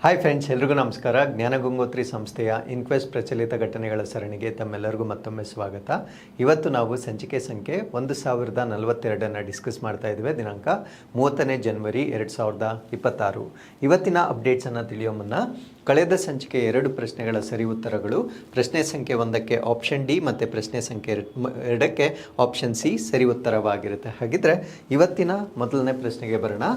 Hi friends, ಎಲ್ರಿಗೂ ನಮಸ್ಕಾರ. ಜ್ಞಾನಗಂಗೋತ್ರಿ ಸಂಸ್ಥೆಯ ಇನ್ಕ್ವೆಸ್ಟ್ ಪ್ರಚಲಿತ ಘಟನೆಗಳ ಸರಣಿಗೆ ತಮ್ಮೆಲ್ಲರಿಗೂ ಮತ್ತೊಮ್ಮೆ ಸ್ವಾಗತ. ಇವತ್ತು ನಾವು ಸಂಚಿಕೆ ಸಂಖ್ಯೆ 1042 ಡಿಸ್ಕಸ್ ಮಾಡ್ತಾ ಇದ್ದೇವೆ. ದಿನಾಂಕ 30ನೇ ಜನವರಿ 2026. ಇವತ್ತಿನ ಅಪ್ಡೇಟ್ಸನ್ನು ತಿಳಿಯೋ ಮುನ್ನ ಕಳೆದ ಸಂಚಿಕೆ 2 ಪ್ರಶ್ನೆಗಳ ಸರಿ ಉತ್ತರಗಳು, ಪ್ರಶ್ನೆ ಸಂಖ್ಯೆ 1ಕ್ಕೆ ಆಪ್ಷನ್ ಡಿ ಮತ್ತು ಪ್ರಶ್ನೆ ಸಂಖ್ಯೆ 2ಕ್ಕೆ ಆಪ್ಷನ್ ಸಿ ಸರಿ ಉತ್ತರವಾಗಿರುತ್ತೆ. ಹಾಗಿದ್ರೆ ಇವತ್ತಿನ ಮೊದಲನೇ ಪ್ರಶ್ನೆಗೆ ಬರೋಣ.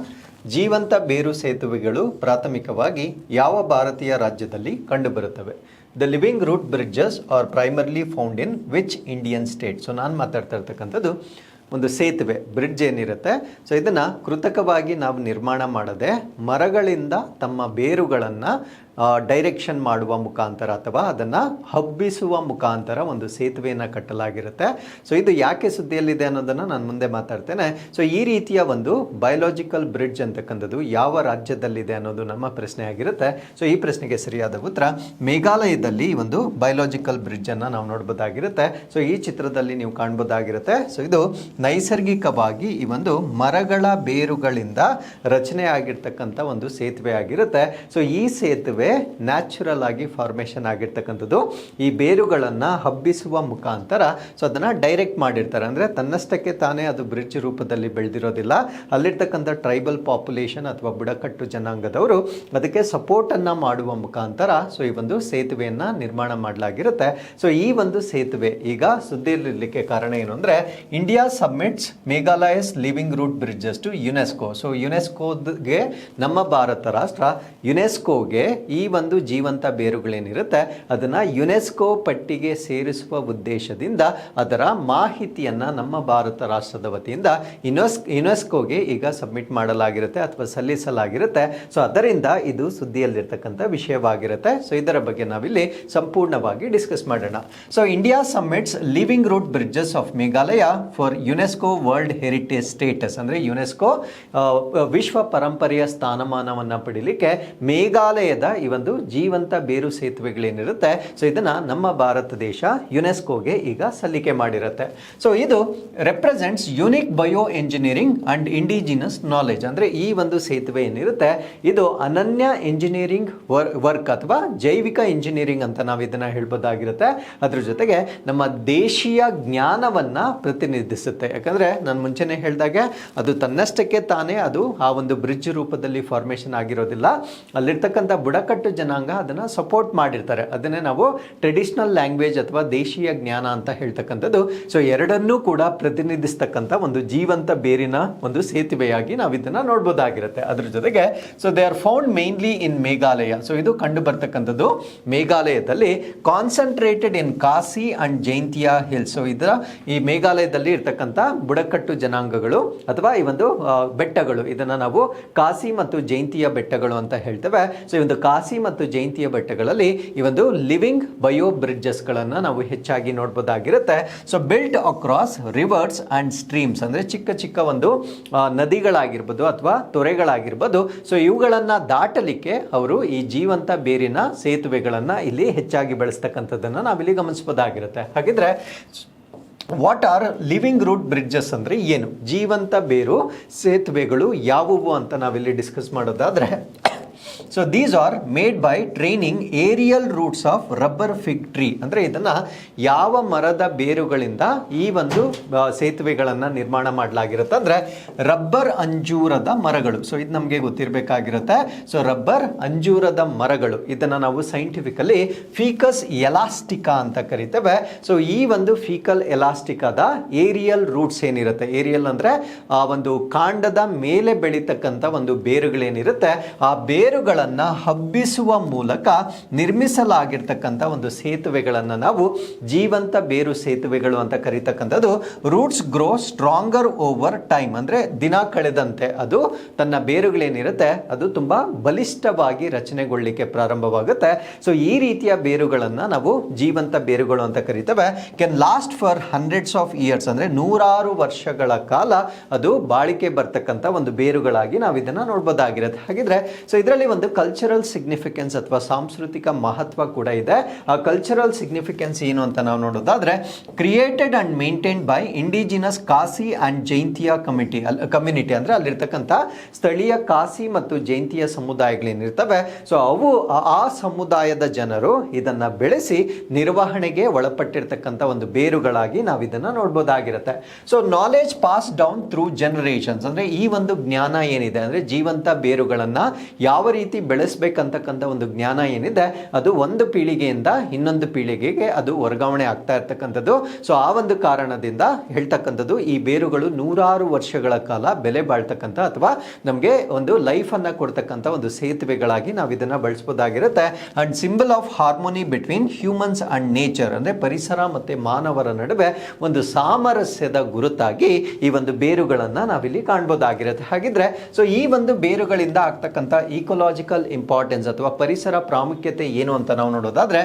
ಜೀವಂತ ಬೇರು ಸೇತುವೆಗಳು ಪ್ರಾಥಮಿಕವಾಗಿ ಯಾವ ಭಾರತೀಯ ರಾಜ್ಯದಲ್ಲಿ ಕಂಡುಬರುತ್ತವೆ? The living root bridges are primarily found in which Indian state? So ನಾನು ಮಾತಾಡ್ತಾ ಇರ್ತಕ್ಕಂಥದ್ದು ಒಂದು ಸೇತುವೆ, ಬ್ರಿಡ್ಜ್ ಏನಿರುತ್ತೆ, ಸೊ ಇದನ್ನು ಕೃತಕವಾಗಿ ನಾವು ನಿರ್ಮಾಣ ಮಾಡದೆ ಮರಗಳಿಂದ ತಮ್ಮ ಬೇರುಗಳನ್ನು ಡೈರೆಕ್ಷನ್ ಮಾಡುವ ಮುಖಾಂತರ ಅಥವಾ ಅದನ್ನು ಹಬ್ಬಿಸುವ ಮುಖಾಂತರ ಒಂದು ಸೇತುವೆಯನ್ನು ಕಟ್ಟಲಾಗಿರುತ್ತೆ. ಸೊ ಇದು ಯಾಕೆ ಸುದ್ದಿಯಲ್ಲಿದೆ ಅನ್ನೋದನ್ನು ನಾನು ಮುಂದೆ ಮಾತಾಡ್ತೇನೆ. ಸೊ ಈ ರೀತಿಯ ಒಂದು ಬಯೋಲಾಜಿಕಲ್ ಬ್ರಿಡ್ಜ್ ಅಂತಕ್ಕಂಥದ್ದು ಯಾವ ರಾಜ್ಯದಲ್ಲಿದೆ ಅನ್ನೋದು ನಮ್ಮ ಪ್ರಶ್ನೆ ಆಗಿರುತ್ತೆ. ಸೊ ಈ ಪ್ರಶ್ನೆಗೆ ಸರಿಯಾದ ಉತ್ತರ ಮೇಘಾಲಯದಲ್ಲಿ ಈ ಒಂದು ಬಯೋಲಾಜಿಕಲ್ ಬ್ರಿಡ್ಜನ್ನು ನಾವು ನೋಡ್ಬೋದಾಗಿರುತ್ತೆ. ಸೊ ಈ ಚಿತ್ರದಲ್ಲಿ ನೀವು ಕಾಣ್ಬೋದಾಗಿರುತ್ತೆ. ಸೊ ಇದು ನೈಸರ್ಗಿಕವಾಗಿ ಈ ಒಂದು ಮರಗಳ ಬೇರುಗಳಿಂದ ರಚನೆ ಆಗಿರ್ತಕ್ಕಂಥ ಒಂದು ಸೇತುವೆ ಆಗಿರುತ್ತೆ. ಸೊ ಈ ಸೇತುವೆ ನ್ಯಾಚುರಲ್ ಆಗಿ ಫಾರ್ಮೇಷನ್ ಆಗಿರ್ತಕ್ಕಂಥದ್ದು. ಈ ಬೇರುಗಳನ್ನು ಹಬ್ಬಿಸುವ ಮುಖಾಂತರ ಸೊ ಅದನ್ನು ಡೈರೆಕ್ಟ್ ಮಾಡಿರ್ತಾರೆ. ಅಂದರೆ ತನ್ನಷ್ಟಕ್ಕೆ ತಾನೇ ಅದು ಬ್ರಿಡ್ಜ್ ರೂಪದಲ್ಲಿ ಬೆಳೆದಿರೋದಿಲ್ಲ. ಅಲ್ಲಿರ್ತಕ್ಕಂಥ ಟ್ರೈಬಲ್ ಪಾಪ್ಯುಲೇಷನ್ ಅಥವಾ ಬುಡಕಟ್ಟು ಜನಾಂಗದವರು ಅದಕ್ಕೆ ಸಪೋರ್ಟನ್ನು ಮಾಡುವ ಮುಖಾಂತರ ಸೊ ಈ ಒಂದು ಸೇತುವೆಯನ್ನು ನಿರ್ಮಾಣ ಮಾಡಲಾಗಿರುತ್ತೆ. ಸೊ ಈ ಒಂದು ಸೇತುವೆ ಈಗ ಸುದ್ದಿಯಲ್ಲಿರಲಿಕ್ಕೆ ಕಾರಣ ಏನು ಅಂದರೆ, India submits Meghalaya's living root bridges to UNESCO. So ಯುನೆಸ್ಕೋಗೆ ನಮ್ಮ ಭಾರತ ರಾಷ್ಟ್ರ ಯುನೆಸ್ಕೋಗೆ ಈ ಒಂದು ಜೀವಂತ ಬೇರುಗಳೇನಿರುತ್ತೆ ಅದನ್ನು ಯುನೆಸ್ಕೋ ಪಟ್ಟಿಗೆ ಸೇರಿಸುವ ಉದ್ದೇಶದಿಂದ ಅದರ ಮಾಹಿತಿಯನ್ನು ನಮ್ಮ ಭಾರತ ರಾಷ್ಟ್ರದ ವತಿಯಿಂದ ಯುನೆಸ್ಕೋಗೆ ಈಗ ಸಬ್ಮಿಟ್ ಮಾಡಲಾಗಿರುತ್ತೆ ಅಥವಾ ಸಲ್ಲಿಸಲಾಗಿರುತ್ತೆ. ಸೊ ಅದರಿಂದ ಇದು ಸುದ್ದಿಯಲ್ಲಿರ್ತಕ್ಕಂಥ ವಿಷಯವಾಗಿರುತ್ತೆ. ಸೊ ಇದರ ಬಗ್ಗೆ ನಾವಿಲ್ಲಿ ಸಂಪೂರ್ಣವಾಗಿ ಡಿಸ್ಕಸ್ ಮಾಡೋಣ. So India submits living root bridges of Meghalaya for UNESCO world heritage status. ಅಂದರೆ ಯುನೆಸ್ಕೋ ವಿಶ್ವ ಪರಂಪರೆಯ ಸ್ಥಾನಮಾನವನ್ನು ಪಡೀಲಿಕ್ಕೆ ಮೇಘಾಲಯದ ಈ ಒಂದು ಜೀವಂತ ಬೇರು ಸೇತುವೆಗಳೇನಿರುತ್ತೆ ಸೊ ಇದನ್ನು ನಮ್ಮ ಭಾರತ ದೇಶ ಯುನೆಸ್ಕೋಗೆ ಈಗ ಸಲ್ಲಿಕೆ ಮಾಡಿರುತ್ತೆ. ಸೊ ಇದು represents unique bio engineering and indigenous knowledge. ಅಂದರೆ ಈ ಒಂದು ಸೇತುವೆ ಏನಿರುತ್ತೆ ಇದು ಅನನ್ಯ ಇಂಜಿನಿಯರಿಂಗ್ ವರ್ಕ್ ಅಥವಾ ಜೈವಿಕ ಇಂಜಿನಿಯರಿಂಗ್ ಅಂತ ನಾವು ಇದನ್ನು ಹೇಳ್ಬೋದಾಗಿರುತ್ತೆ. ಅದ್ರ ಜೊತೆಗೆ ನಮ್ಮ ದೇಶೀಯ ಜ್ಞಾನವನ್ನು ಪ್ರತಿನಿಧಿಸುತ್ತೆ. ಯಾಕಂದರೆ ನಾನು ಮುಂಚೆನೇ ಹೇಳಿದಾಗೆ ಅದು ತನ್ನಷ್ಟಕ್ಕೆ ತಾನೇ ಅದು ಆ ಒಂದು ಬ್ರಿಡ್ಜ್ ರೂಪದಲ್ಲಿ ಫಾರ್ಮೇಷನ್ ಆಗಿರೋದಿಲ್ಲ. ಅಲ್ಲಿರ್ತಕ್ಕಂಥ ಬುಡಕಟ್ಟು ಜನಾಂಗ ಅದನ್ನು ಸಪೋರ್ಟ್ ಮಾಡಿರ್ತಾರೆ. ಅದನ್ನೇ ನಾವು ಟ್ರೆಡಿಷನಲ್ ಲ್ಯಾಂಗ್ವೇಜ್ ಅಥವಾ ದೇಶೀಯ ಜ್ಞಾನ ಅಂತ ಹೇಳ್ತಕ್ಕಂಥದ್ದು. ಸೊ ಎರಡನ್ನೂ ಕೂಡ ಪ್ರತಿನಿಧಿಸ್ತಕ್ಕಂಥ ಒಂದು ಜೀವಂತ ಬೇರಿನ ಒಂದು ಸೇತುವೆಯಾಗಿ ನಾವು ಇದನ್ನು ನೋಡ್ಬೋದಾಗಿರುತ್ತೆ. ಅದ್ರ ಜೊತೆಗೆ so they are found mainly in Meghalaya. So ಇದು ಕಂಡು ಬರ್ತಕ್ಕಂಥದ್ದು ಮೇಘಾಲಯದಲ್ಲಿ, concentrated in Khasi and Jaintia hills. So ಇದರ ಈ ಮೇಘಾಲಯದಲ್ಲಿ ಇರ್ತಕ್ಕಂಥ ಬುಡಕಟ್ಟು ಜನಾಂಗಗಳು ಅಥವಾ ಈ ಒಂದು ಬೆಟ್ಟಗಳು, ಇದನ್ನು ನಾವು ಕಾಸಿ ಮತ್ತು ಜೈಂತಿಯ ಬೆಟ್ಟಗಳು ಅಂತ ಹೇಳ್ತೇವೆ. ಸೊ ಈ ಒಂದು ಕಾಸಿ ಮತ್ತು ಜೈಂತಿಯ ಬೆಟ್ಟಗಳಲ್ಲಿ ಈ ಒಂದು ಲಿವಿಂಗ್ ಬಯೋ ಬ್ರಿಡ್ಜಸ್ಗಳನ್ನು ನಾವು ಹೆಚ್ಚಾಗಿ ನೋಡ್ಬೋದಾಗಿರುತ್ತೆ. So built across rivers and streams. ಅಂದರೆ ಚಿಕ್ಕ ಚಿಕ್ಕ ಒಂದು ನದಿಗಳಾಗಿರ್ಬೋದು ಅಥವಾ ತೊರೆಗಳಾಗಿರ್ಬೋದು. ಸೊ ಇವುಗಳನ್ನು ದಾಟಲಿಕ್ಕೆ ಅವರು ಈ ಜೀವಂತ ಬೇರಿನ ಸೇತುವೆಗಳನ್ನು ಇಲ್ಲಿ ಹೆಚ್ಚಾಗಿ ಬಳಸ್ತಕ್ಕಂಥದ್ದನ್ನು ನಾವಿಲ್ಲಿ ಗಮನಿಸಬಹುದಾಗಿರುತ್ತೆ. ಹಾಗಿದ್ರೆ what are living root bridges ಅಂದರೆ ಏನು? ಜೀವಂತ ಬೇರು ಸೇತುವೆಗಳು ಯಾವುವು ಅಂತ ನಾವಿಲ್ಲಿ ಡಿಸ್ಕಸ್ ಮಾಡೋದಾದರೆ, so these are made by training aerial roots of rubber fig tree. ಅಂದರೆ ಇದನ್ನು ಯಾವ ಮರದ ಬೇರುಗಳಿಂದ ಈ ಒಂದು ಸೇತುವೆಗಳನ್ನು ನಿರ್ಮಾಣ ಮಾಡಲಾಗಿರುತ್ತೆ ಅಂದರೆ ರಬ್ಬರ್ ಅಂಜೂರದ ಮರಗಳು. ಸೊ ಇದು ನಮಗೆ ಗೊತ್ತಿರಬೇಕಾಗಿರುತ್ತೆ. ಸೊ ರಬ್ಬರ್ ಅಂಜೂರದ ಮರಗಳು, ಇದನ್ನು ನಾವು ಸೈಂಟಿಫಿಕಲಿ ಫೀಕಸ್ ಎಲಾಸ್ಟಿಕಾ ಅಂತ ಕರಿತೇವೆ. ಸೊ ಈ ಒಂದು ಫೀಕಲ್ ಎಲಾಸ್ಟಿಕಾದ ಏರಿಯಲ್ ರೂಟ್ಸ್ ಏನಿರುತ್ತೆ, ಏರಿಯಲ್ ಅಂದರೆ ಆ ಒಂದು ಕಾಂಡದ ಮೇಲೆ ಬೆಳೀತಕ್ಕಂಥ ಒಂದು ಬೇರುಗಳೇನಿರುತ್ತೆ, ಆ ಬೇರುಗಳನ್ನು ಹಬ್ಬಿಸುವ ಮೂಲಕ ನಿರ್ಮಿಸಲಾಗಿರ್ತಕ್ಕಂಥ ಒಂದು ಸೇತುವೆಗಳನ್ನು ನಾವು ಜೀವಂತ ಬೇರು ಸೇತುವೆಗಳು ಅಂತ ಕರೀತಕ್ಕಂಥದ್ದು. Roots grow stronger over time. ಅಂದರೆ ದಿನ ಕಳೆದಂತೆ ಅದು ತನ್ನ ಬೇರುಗಳೇನಿರುತ್ತೆ ಅದು ತುಂಬ ಬಲಿಷ್ಠವಾಗಿ ರಚನೆಗೊಳ್ಳಲಿಕ್ಕೆ ಪ್ರಾರಂಭವಾಗುತ್ತೆ. ಸೊ ಈ ರೀತಿಯ ಬೇರುಗಳನ್ನು ನಾವು ಜೀವಂತ ಬೇರುಗಳು ಅಂತ ಕರೀತೇವೆ. Can last for hundreds of years. ಅಂದರೆ 100 ವರ್ಷಗಳ ಕಾಲ ಅದು ಬಾಳಿಕೆ ಬರ್ತಕ್ಕಂಥ ಒಂದು ಬೇರುಗಳಾಗಿ ನಾವು ಇದನ್ನು ನೋಡ್ಬೋದಾಗಿರುತ್ತೆ. ಹಾಗಿದ್ರೆ ಸೊ ಇದರಲ್ಲಿ ಒಂದು ಕಲ್ಚರಲ್ ಸಿಗ್ನಿಫಿಕೆನ್ಸ್ ಅಥವಾ ಸಾಂಸ್ಕೃತಿಕ ಮಹತ್ವ ಕೂಡ ಇದೆ. ಆ ಕಲ್ಚರಲ್ ಸಿಗ್ನಿಫಿಕೆನ್ಸ್ ಏನು ಅಂತ ನಾವು ನೋಡೋದಾದ್ರೆ, created and maintained by indigenous Khasi and Jaintia community, ಅಂದ್ರೆ ಅಲ್ಲಿರ್ತಕ್ಕಂಥ ಸ್ಥಳೀಯ ಕಾಸಿ ಮತ್ತು ಜೈಂತಿಯ ಸಮುದಾಯಗಳೇನಿರ್ತವೆ, ಸೊ ಅವು ಆ ಸಮುದಾಯದ ಜನರು ಇದನ್ನ ಬೆಳೆಸಿ ನಿರ್ವಹಣೆಗೆ ಒಳಪಟ್ಟಿರ್ತಕ್ಕಂಥ ಒಂದು ಬೇರುಗಳಾಗಿ ನಾವು ಇದನ್ನ ನೋಡ್ಬೋದಾಗಿರುತ್ತೆ. So knowledge pass down through generations, ಅಂದ್ರೆ ಈ ಒಂದು ಜ್ಞಾನ ಏನಿದೆ ಅಂದ್ರೆ ಜೀವಂತ ಬೇರುಗಳನ್ನ ಯಾವ ರೀತಿ ಬೆಳೆಸ್ಬೇಕಂತಕ್ಕಂಥ ಒಂದು ಜ್ಞಾನ ಏನಿದೆ ಅದು ಒಂದು ಪೀಳಿಗೆಯಿಂದ ಇನ್ನೊಂದು ಪೀಳಿಗೆಗೆ ಅದು ವರ್ಗಾವಣೆ ಆಗ್ತಾ ಇರ್ತಕ್ಕಂಥದ್ದು. ಸೊ ಆ ಒಂದು ಕಾರಣದಿಂದ ಹೇಳ್ತಕ್ಕಂಥದ್ದು ಈ ಬೇರುಗಳು ನೂರಾರು ವರ್ಷಗಳ ಕಾಲ ಬೆಲೆ ಬಾಳ್ತಕ್ಕಂಥ ಅಥವಾ ನಮಗೆ ಒಂದು ಲೈಫ್ ಅನ್ನ ಕೊಡ್ತಕ್ಕಂಥ ಒಂದು ಸೇತುವೆಗಳಾಗಿ ನಾವು ಇದನ್ನ ಬಳಸಬಹುದಾಗಿರುತ್ತೆ. And symbol of harmony between humans and nature, ಅಂದ್ರೆ ಪರಿಸರ ಮತ್ತೆ ಮಾನವರ ನಡುವೆ ಒಂದು ಸಾಮರಸ್ಯದ ಗುರುತಾಗಿ ಈ ಒಂದು ಬೇರುಗಳನ್ನ ನಾವಿಲ್ಲಿ ಕಾಣಬಹುದಾಗಿರುತ್ತೆ. ಹಾಗಿದ್ರೆ ಸೊ ಈ ಒಂದು ಬೇರುಗಳಿಂದ ಆಗ್ತಕ್ಕಂಥ ಇಕೋಲಾಜಿಕಲ್ ಇಂಪಾರ್ಟೆನ್ಸ್ ಅಥವಾ ಪರಿಸರ ಪ್ರಾಮುಖ್ಯತೆ ಏನು ಅಂತ ನಾವು ನೋಡೋದಾದ್ರೆ,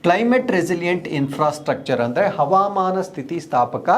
ಕ್ಲೈಮೇಟ್ ರೆಸಿಲಿಯಂಟ್ ಇನ್ಫ್ರಾಸ್ಟ್ರಕ್ಚರ್, ಅಂದ್ರೆ ಹವಾಮಾನ ಸ್ಥಿತಿ ಸ್ಥಾಪಕ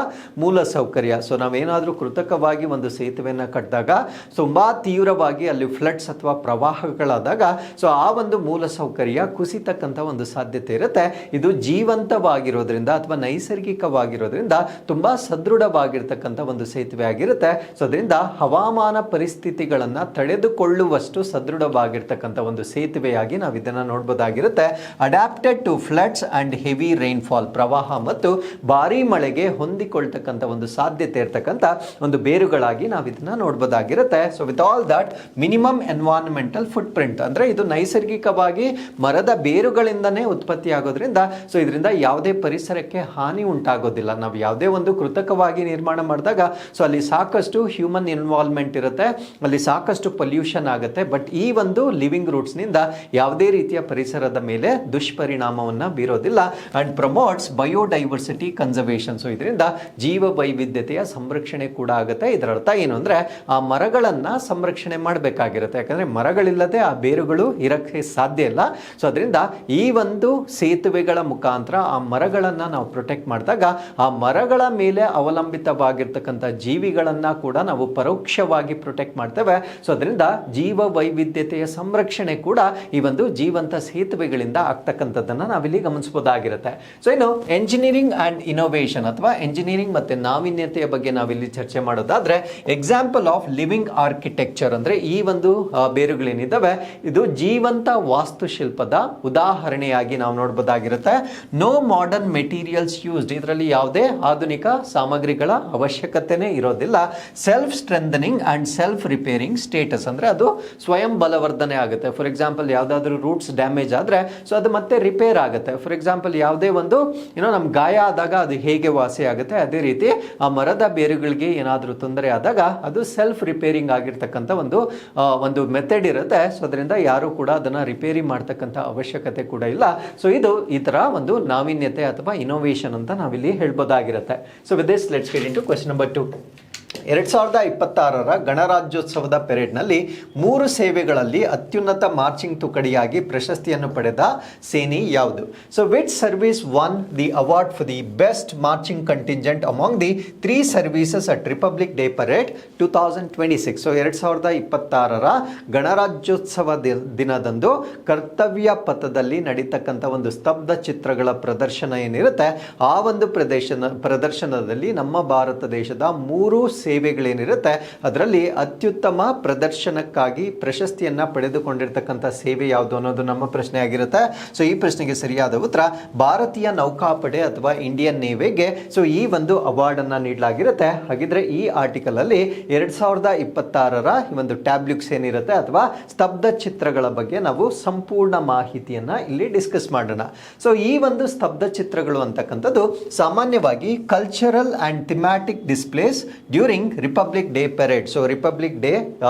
ಮೂಲ ಸೌಕರ್ಯ. ಸೊ ನಾವೇನಾದ್ರೂ ಕೃತಕವಾಗಿ ಒಂದು ಸೇತುವೆಯನ್ನು ಕಟ್ಟಿದಾಗ ತುಂಬಾ ತೀವ್ರವಾಗಿ ಅಲ್ಲಿ ಫ್ಲಡ್ಸ್ ಅಥವಾ ಪ್ರವಾಹಗಳಾದಾಗ ಸೊ ಆ ಒಂದು ಮೂಲ ಸೌಕರ್ಯ ಕುಸಿತಕ್ಕಂಥ ಒಂದು ಸಾಧ್ಯತೆ ಇರುತ್ತೆ. ಇದು ಜೀವಂತವಾಗಿರೋದ್ರಿಂದ ಅಥವಾ ನೈಸರ್ಗಿಕವಾಗಿರೋದ್ರಿಂದ ತುಂಬಾ ಸದೃಢವಾಗಿರ್ತಕ್ಕಂಥ ಒಂದು ಸೇತುವೆ ಆಗಿರುತ್ತೆ. ಸೊ ಅದರಿಂದ ಹವಾಮಾನ ಪರಿಸ್ಥಿತಿಗಳನ್ನ ತಡೆದುಕೊಳ್ಳುವಷ್ಟು ಸದೃಢವಾಗಿರ್ತಕ್ಕಂಥ ಒಂದು ಸೇತುವೆಯಾಗಿ ನಾವು ಇದನ್ನ ನೋಡಬಹುದಾಗಿರುತ್ತೆ. Adapted to floods and heavy rainfall, ಪ್ರವಾಹ ಮತ್ತು ಭಾರಿ ಮಳೆಗೆ ಹೊಂದಿಕೊಳ್ತಕ್ಕಂಥ ಒಂದು ಸಾಧ್ಯತೆ ಇರತಕ್ಕಂಥ ಒಂದು ಬೇರುಗಳಾಗಿ ನಾವು ಇದನ್ನ ನೋಡಬಹುದಾಗಿರುತ್ತೆ. So with all that minimum environmental footprint, ಅಂದ್ರೆ ಇದು ನೈಸರ್ಗಿಕವಾಗಿ ಮರದ ಬೇರುಗಳಿಂದನೇ ಉತ್ಪತ್ತಿ ಆಗೋದ್ರಿಂದ ಸೊ ಇದರಿಂದ ಯಾವುದೇ ಪರಿಸರಕ್ಕೆ ಹಾನಿ ಉಂಟಾಗೋದಿಲ್ಲ. ನಾವು ಯಾವುದೇ ಒಂದು ಕೃತಕವಾಗಿ ನಿರ್ಮಾಣ ಮಾಡಿದಾಗ ಸೊ ಅಲ್ಲಿ ಸಾಕಷ್ಟು ಹ್ಯೂಮನ್ ಇನ್ವಾಲ್ವ್ಮೆಂಟ್ ಇರುತ್ತೆ, ಅಲ್ಲಿ ಸಾಕಷ್ಟು ಪೊಲ್ಯೂಷನ್ ಆಗುತ್ತೆ. ಬಟ್ ಈ ಒಂದು ಲಿವಿಂಗ್ ರೂಟ್ಸ್ ನಿಂದ ಯಾವುದೇ ರೀತಿಯ ಪರಿಸರದ ಮೇಲೆ ದುಷ್ಪರಿಣಾಮವನ್ನ ಬೀರೋದಿಲ್ಲ. And promotes biodiversity conservation, so ಇದರಿಂದ ಜೀವ ವೈವಿಧ್ಯತೆಯ ಸಂರಕ್ಷಣೆ ಕೂಡ ಆಗುತ್ತೆ. ಇದರ ಅರ್ಥ ಏನು ಅಂದ್ರೆ ಆ ಮರಗಳನ್ನ ಸಂರಕ್ಷಣೆ ಮಾಡಬೇಕಾಗಿರುತ್ತೆ, ಯಾಕಂದ್ರೆ ಮರಗಳಿಲ್ಲದೆ ಆ ಬೇರುಗಳು ಇರಕ್ಕೆ ಸಾಧ್ಯ ಇಲ್ಲ. ಸೊ ಅದರಿಂದ ಈ ಒಂದು ಸೇತುವೆಗಳ ಮುಖಾಂತರ ಆ ಮರಗಳನ್ನ ನಾವು ಪ್ರೊಟೆಕ್ಟ್ ಮಾಡಿದಾಗ ಆ ಮರಗಳ ಮೇಲೆ ಅವಲಂಬಿತವಾಗಿರ್ತಕ್ಕಂಥ ಜೀವಿಗಳನ್ನ ಕೂಡ ನಾವು ಪರೋಕ್ಷವಾಗಿ ಪ್ರೊಟೆಕ್ಟ್ ಮಾಡ್ತೇವೆ. ಸೊ ಅದರಿಂದ ಜೀವ ವೈವಿಧ್ಯತೆಯ ಸಂರಕ್ಷಣೆ ಕೂಡ ಈ ಒಂದು ಜೀವಂತ ಸೇತುವೆಗಳಿಂದ ಆಗ್ತಕ್ಕಂಥದ್ದನ್ನ ನಾವಿಲ್ಲಿ ಗಮನಿಸಬಹುದಾಗಿರುತ್ತೆ. ಸೊ ಇನ್ನು ಎಂಜಿನಿಯರಿಂಗ್ ಅಂಡ್ ಇನೋವೇಷನ್ ಅಥವಾ ಎಂಜಿನಿಯರಿಂಗ್ ಮತ್ತೆ ನಾವೀನ್ಯತೆಯ ಬಗ್ಗೆ ನಾವಿಲ್ಲಿ ಚರ್ಚೆ ಮಾಡೋದಾದ್ರೆ, ಎಕ್ಸಾಂಪಲ್ ಆಫ್ ಲಿವಿಂಗ್ ಆರ್ಕಿಟೆಕ್ಚರ್, ಅಂದ್ರೆ ಈ ಒಂದು ಬೇರುಗಳೇನಿದ್ದಾವೆ ಇದು ಜೀವಂತ ವಾಸ್ತುಶಿಲ್ಪದ ಉದಾಹರಣೆಯಾಗಿ ನಾವು ನೋಡಬಹುದಾಗಿರುತ್ತೆ. ನೋ ಮಾಡರ್ನ್ ಮೆಟೀರಿಯಲ್ಸ್ ಯೂಸ್ಡ್, ಇದರಲ್ಲಿ ಯಾವುದೇ ಆಧುನಿಕ ಸಾಮಗ್ರಿಗಳ ಅವಶ್ಯಕತೆನೇ ಇರೋದಿಲ್ಲ. Self strengthening and self repairing status, ಅಂದ್ರೆ ಅದು ಸ್ವಯಂ ಬಲವರ್ಧನೆ ಆಗುತ್ತೆ. ಫಾರ್ ಎಕ್ಸಾಂಪಲ್ ಯಾವುದಾದ್ರೂ ರೂಟ್ಸ್ ಡ್ಯಾಮೇಜ್ ಆದ್ರೆ ಸೊ ಅದು ಮತ್ತೆ ರಿಪೇರ್ ಆಗುತ್ತೆ. ಫಾರ್ ಎಕ್ಸಾಂಪಲ್ ಯಾವುದೇ ಒಂದು ನಮ್ಗೆ ಗಾಯ ಆದಾಗ ಅದು ಹೇಗೆ ವಾಸಿ ಆಗುತ್ತೆ, ಅದೇ ರೀತಿ ಆ ಮರದ ಬೇರುಗಳಿಗೆ ಏನಾದರೂ ತೊಂದರೆ ಆದಾಗ ಅದು ಸೆಲ್ಫ್ ರಿಪೇರಿಂಗ್ ಆಗಿರ್ತಕ್ಕಂಥ ಒಂದು ಮೆಥಡ್ ಇರುತ್ತೆ. ಸೊ ಅದರಿಂದ ಯಾರು ಕೂಡ ಅದನ್ನ ರಿಪೇರಿ ಮಾಡ್ತಕ್ಕಂಥ ಅವಶ್ಯಕತೆ ಕೂಡ ಇಲ್ಲ. ಸೊ ಇದು ಈ ತರ ಒಂದು ನಾವೀನ್ಯತೆ ಅಥವಾ ಇನೋವೇಷನ್ ಅಂತ ನಾವಿಲ್ಲಿ ಹೇಳ್ಬೋದಾಗಿರುತ್ತೆ. So with this let's get into question number 2. 2026ರ ಗಣರಾಜ್ಯೋತ್ಸವದ ಪೆರೇಡ್ನಲ್ಲಿ 3 ಸೇವೆಗಳಲ್ಲಿ ಅತ್ಯುನ್ನತ ಮಾರ್ಚಿಂಗ್ ತುಕಡಿಯಾಗಿ ಪ್ರಶಸ್ತಿಯನ್ನು ಪಡೆದ ಸೇನೆ ಯಾವುದು? So which service won the award for the best marching contingent among the 3 services at Republic Day parade 2026. So 2026ರ ಗಣರಾಜ್ಯೋತ್ಸವ ದಿನದಂದು ಕರ್ತವ್ಯ ಪಥದಲ್ಲಿ ನಡೀತಕ್ಕಂಥ ಒಂದು ಸ್ತಬ್ಧ ಚಿತ್ರಗಳ ಪ್ರದರ್ಶನ ಏನಿರುತ್ತೆ ಆ ಒಂದು ಪ್ರದರ್ಶನದಲ್ಲಿ ನಮ್ಮ ಭಾರತ ದೇಶದ 3 ಸೇವೆಗಳೇನಿರುತ್ತೆ ಅದರಲ್ಲಿ ಅತ್ಯುತ್ತಮ ಪ್ರದರ್ಶನಕ್ಕಾಗಿ ಪ್ರಶಸ್ತಿಯನ್ನ ಪಡೆದುಕೊಂಡಿರ್ತಕ್ಕಂಥ ಸೇವೆ ಯಾವುದು ಅನ್ನೋದು ನಮ್ಮ ಪ್ರಶ್ನೆ ಆಗಿರುತ್ತೆ. ಸೊ ಈ ಪ್ರಶ್ನೆಗೆ ಸರಿಯಾದ ಉತ್ತರ ಭಾರತೀಯ ನೌಕಾಪಡೆ ಅಥವಾ ಇಂಡಿಯನ್ ನೇವಿಗೆ ಸೊ ಈ ಒಂದು ಅವಾರ್ಡ್ ಅನ್ನ ನೀಡಲಾಗಿರುತ್ತೆ. ಹಾಗಿದ್ರೆ ಈ ಆರ್ಟಿಕಲ್ ಅಲ್ಲಿ 2026ರ ಈ ಒಂದು ಟ್ಯಾಬ್ಲ್ಯೂಕ್ಸ್ ಏನಿರುತ್ತೆ ಅಥವಾ ಸ್ತಬ್ಧ ಚಿತ್ರಗಳ ಬಗ್ಗೆ ನಾವು ಸಂಪೂರ್ಣ ಮಾಹಿತಿಯನ್ನ ಇಲ್ಲಿ ಡಿಸ್ಕಸ್ ಮಾಡೋಣ. ಸೊ ಈ ಒಂದು ಸ್ತಬ್ಧ ಚಿತ್ರಗಳು ಅಂತಕ್ಕಂಥದ್ದು ಸಾಮಾನ್ಯವಾಗಿ cultural and thematic displays during Republic Day parade. So Republic Day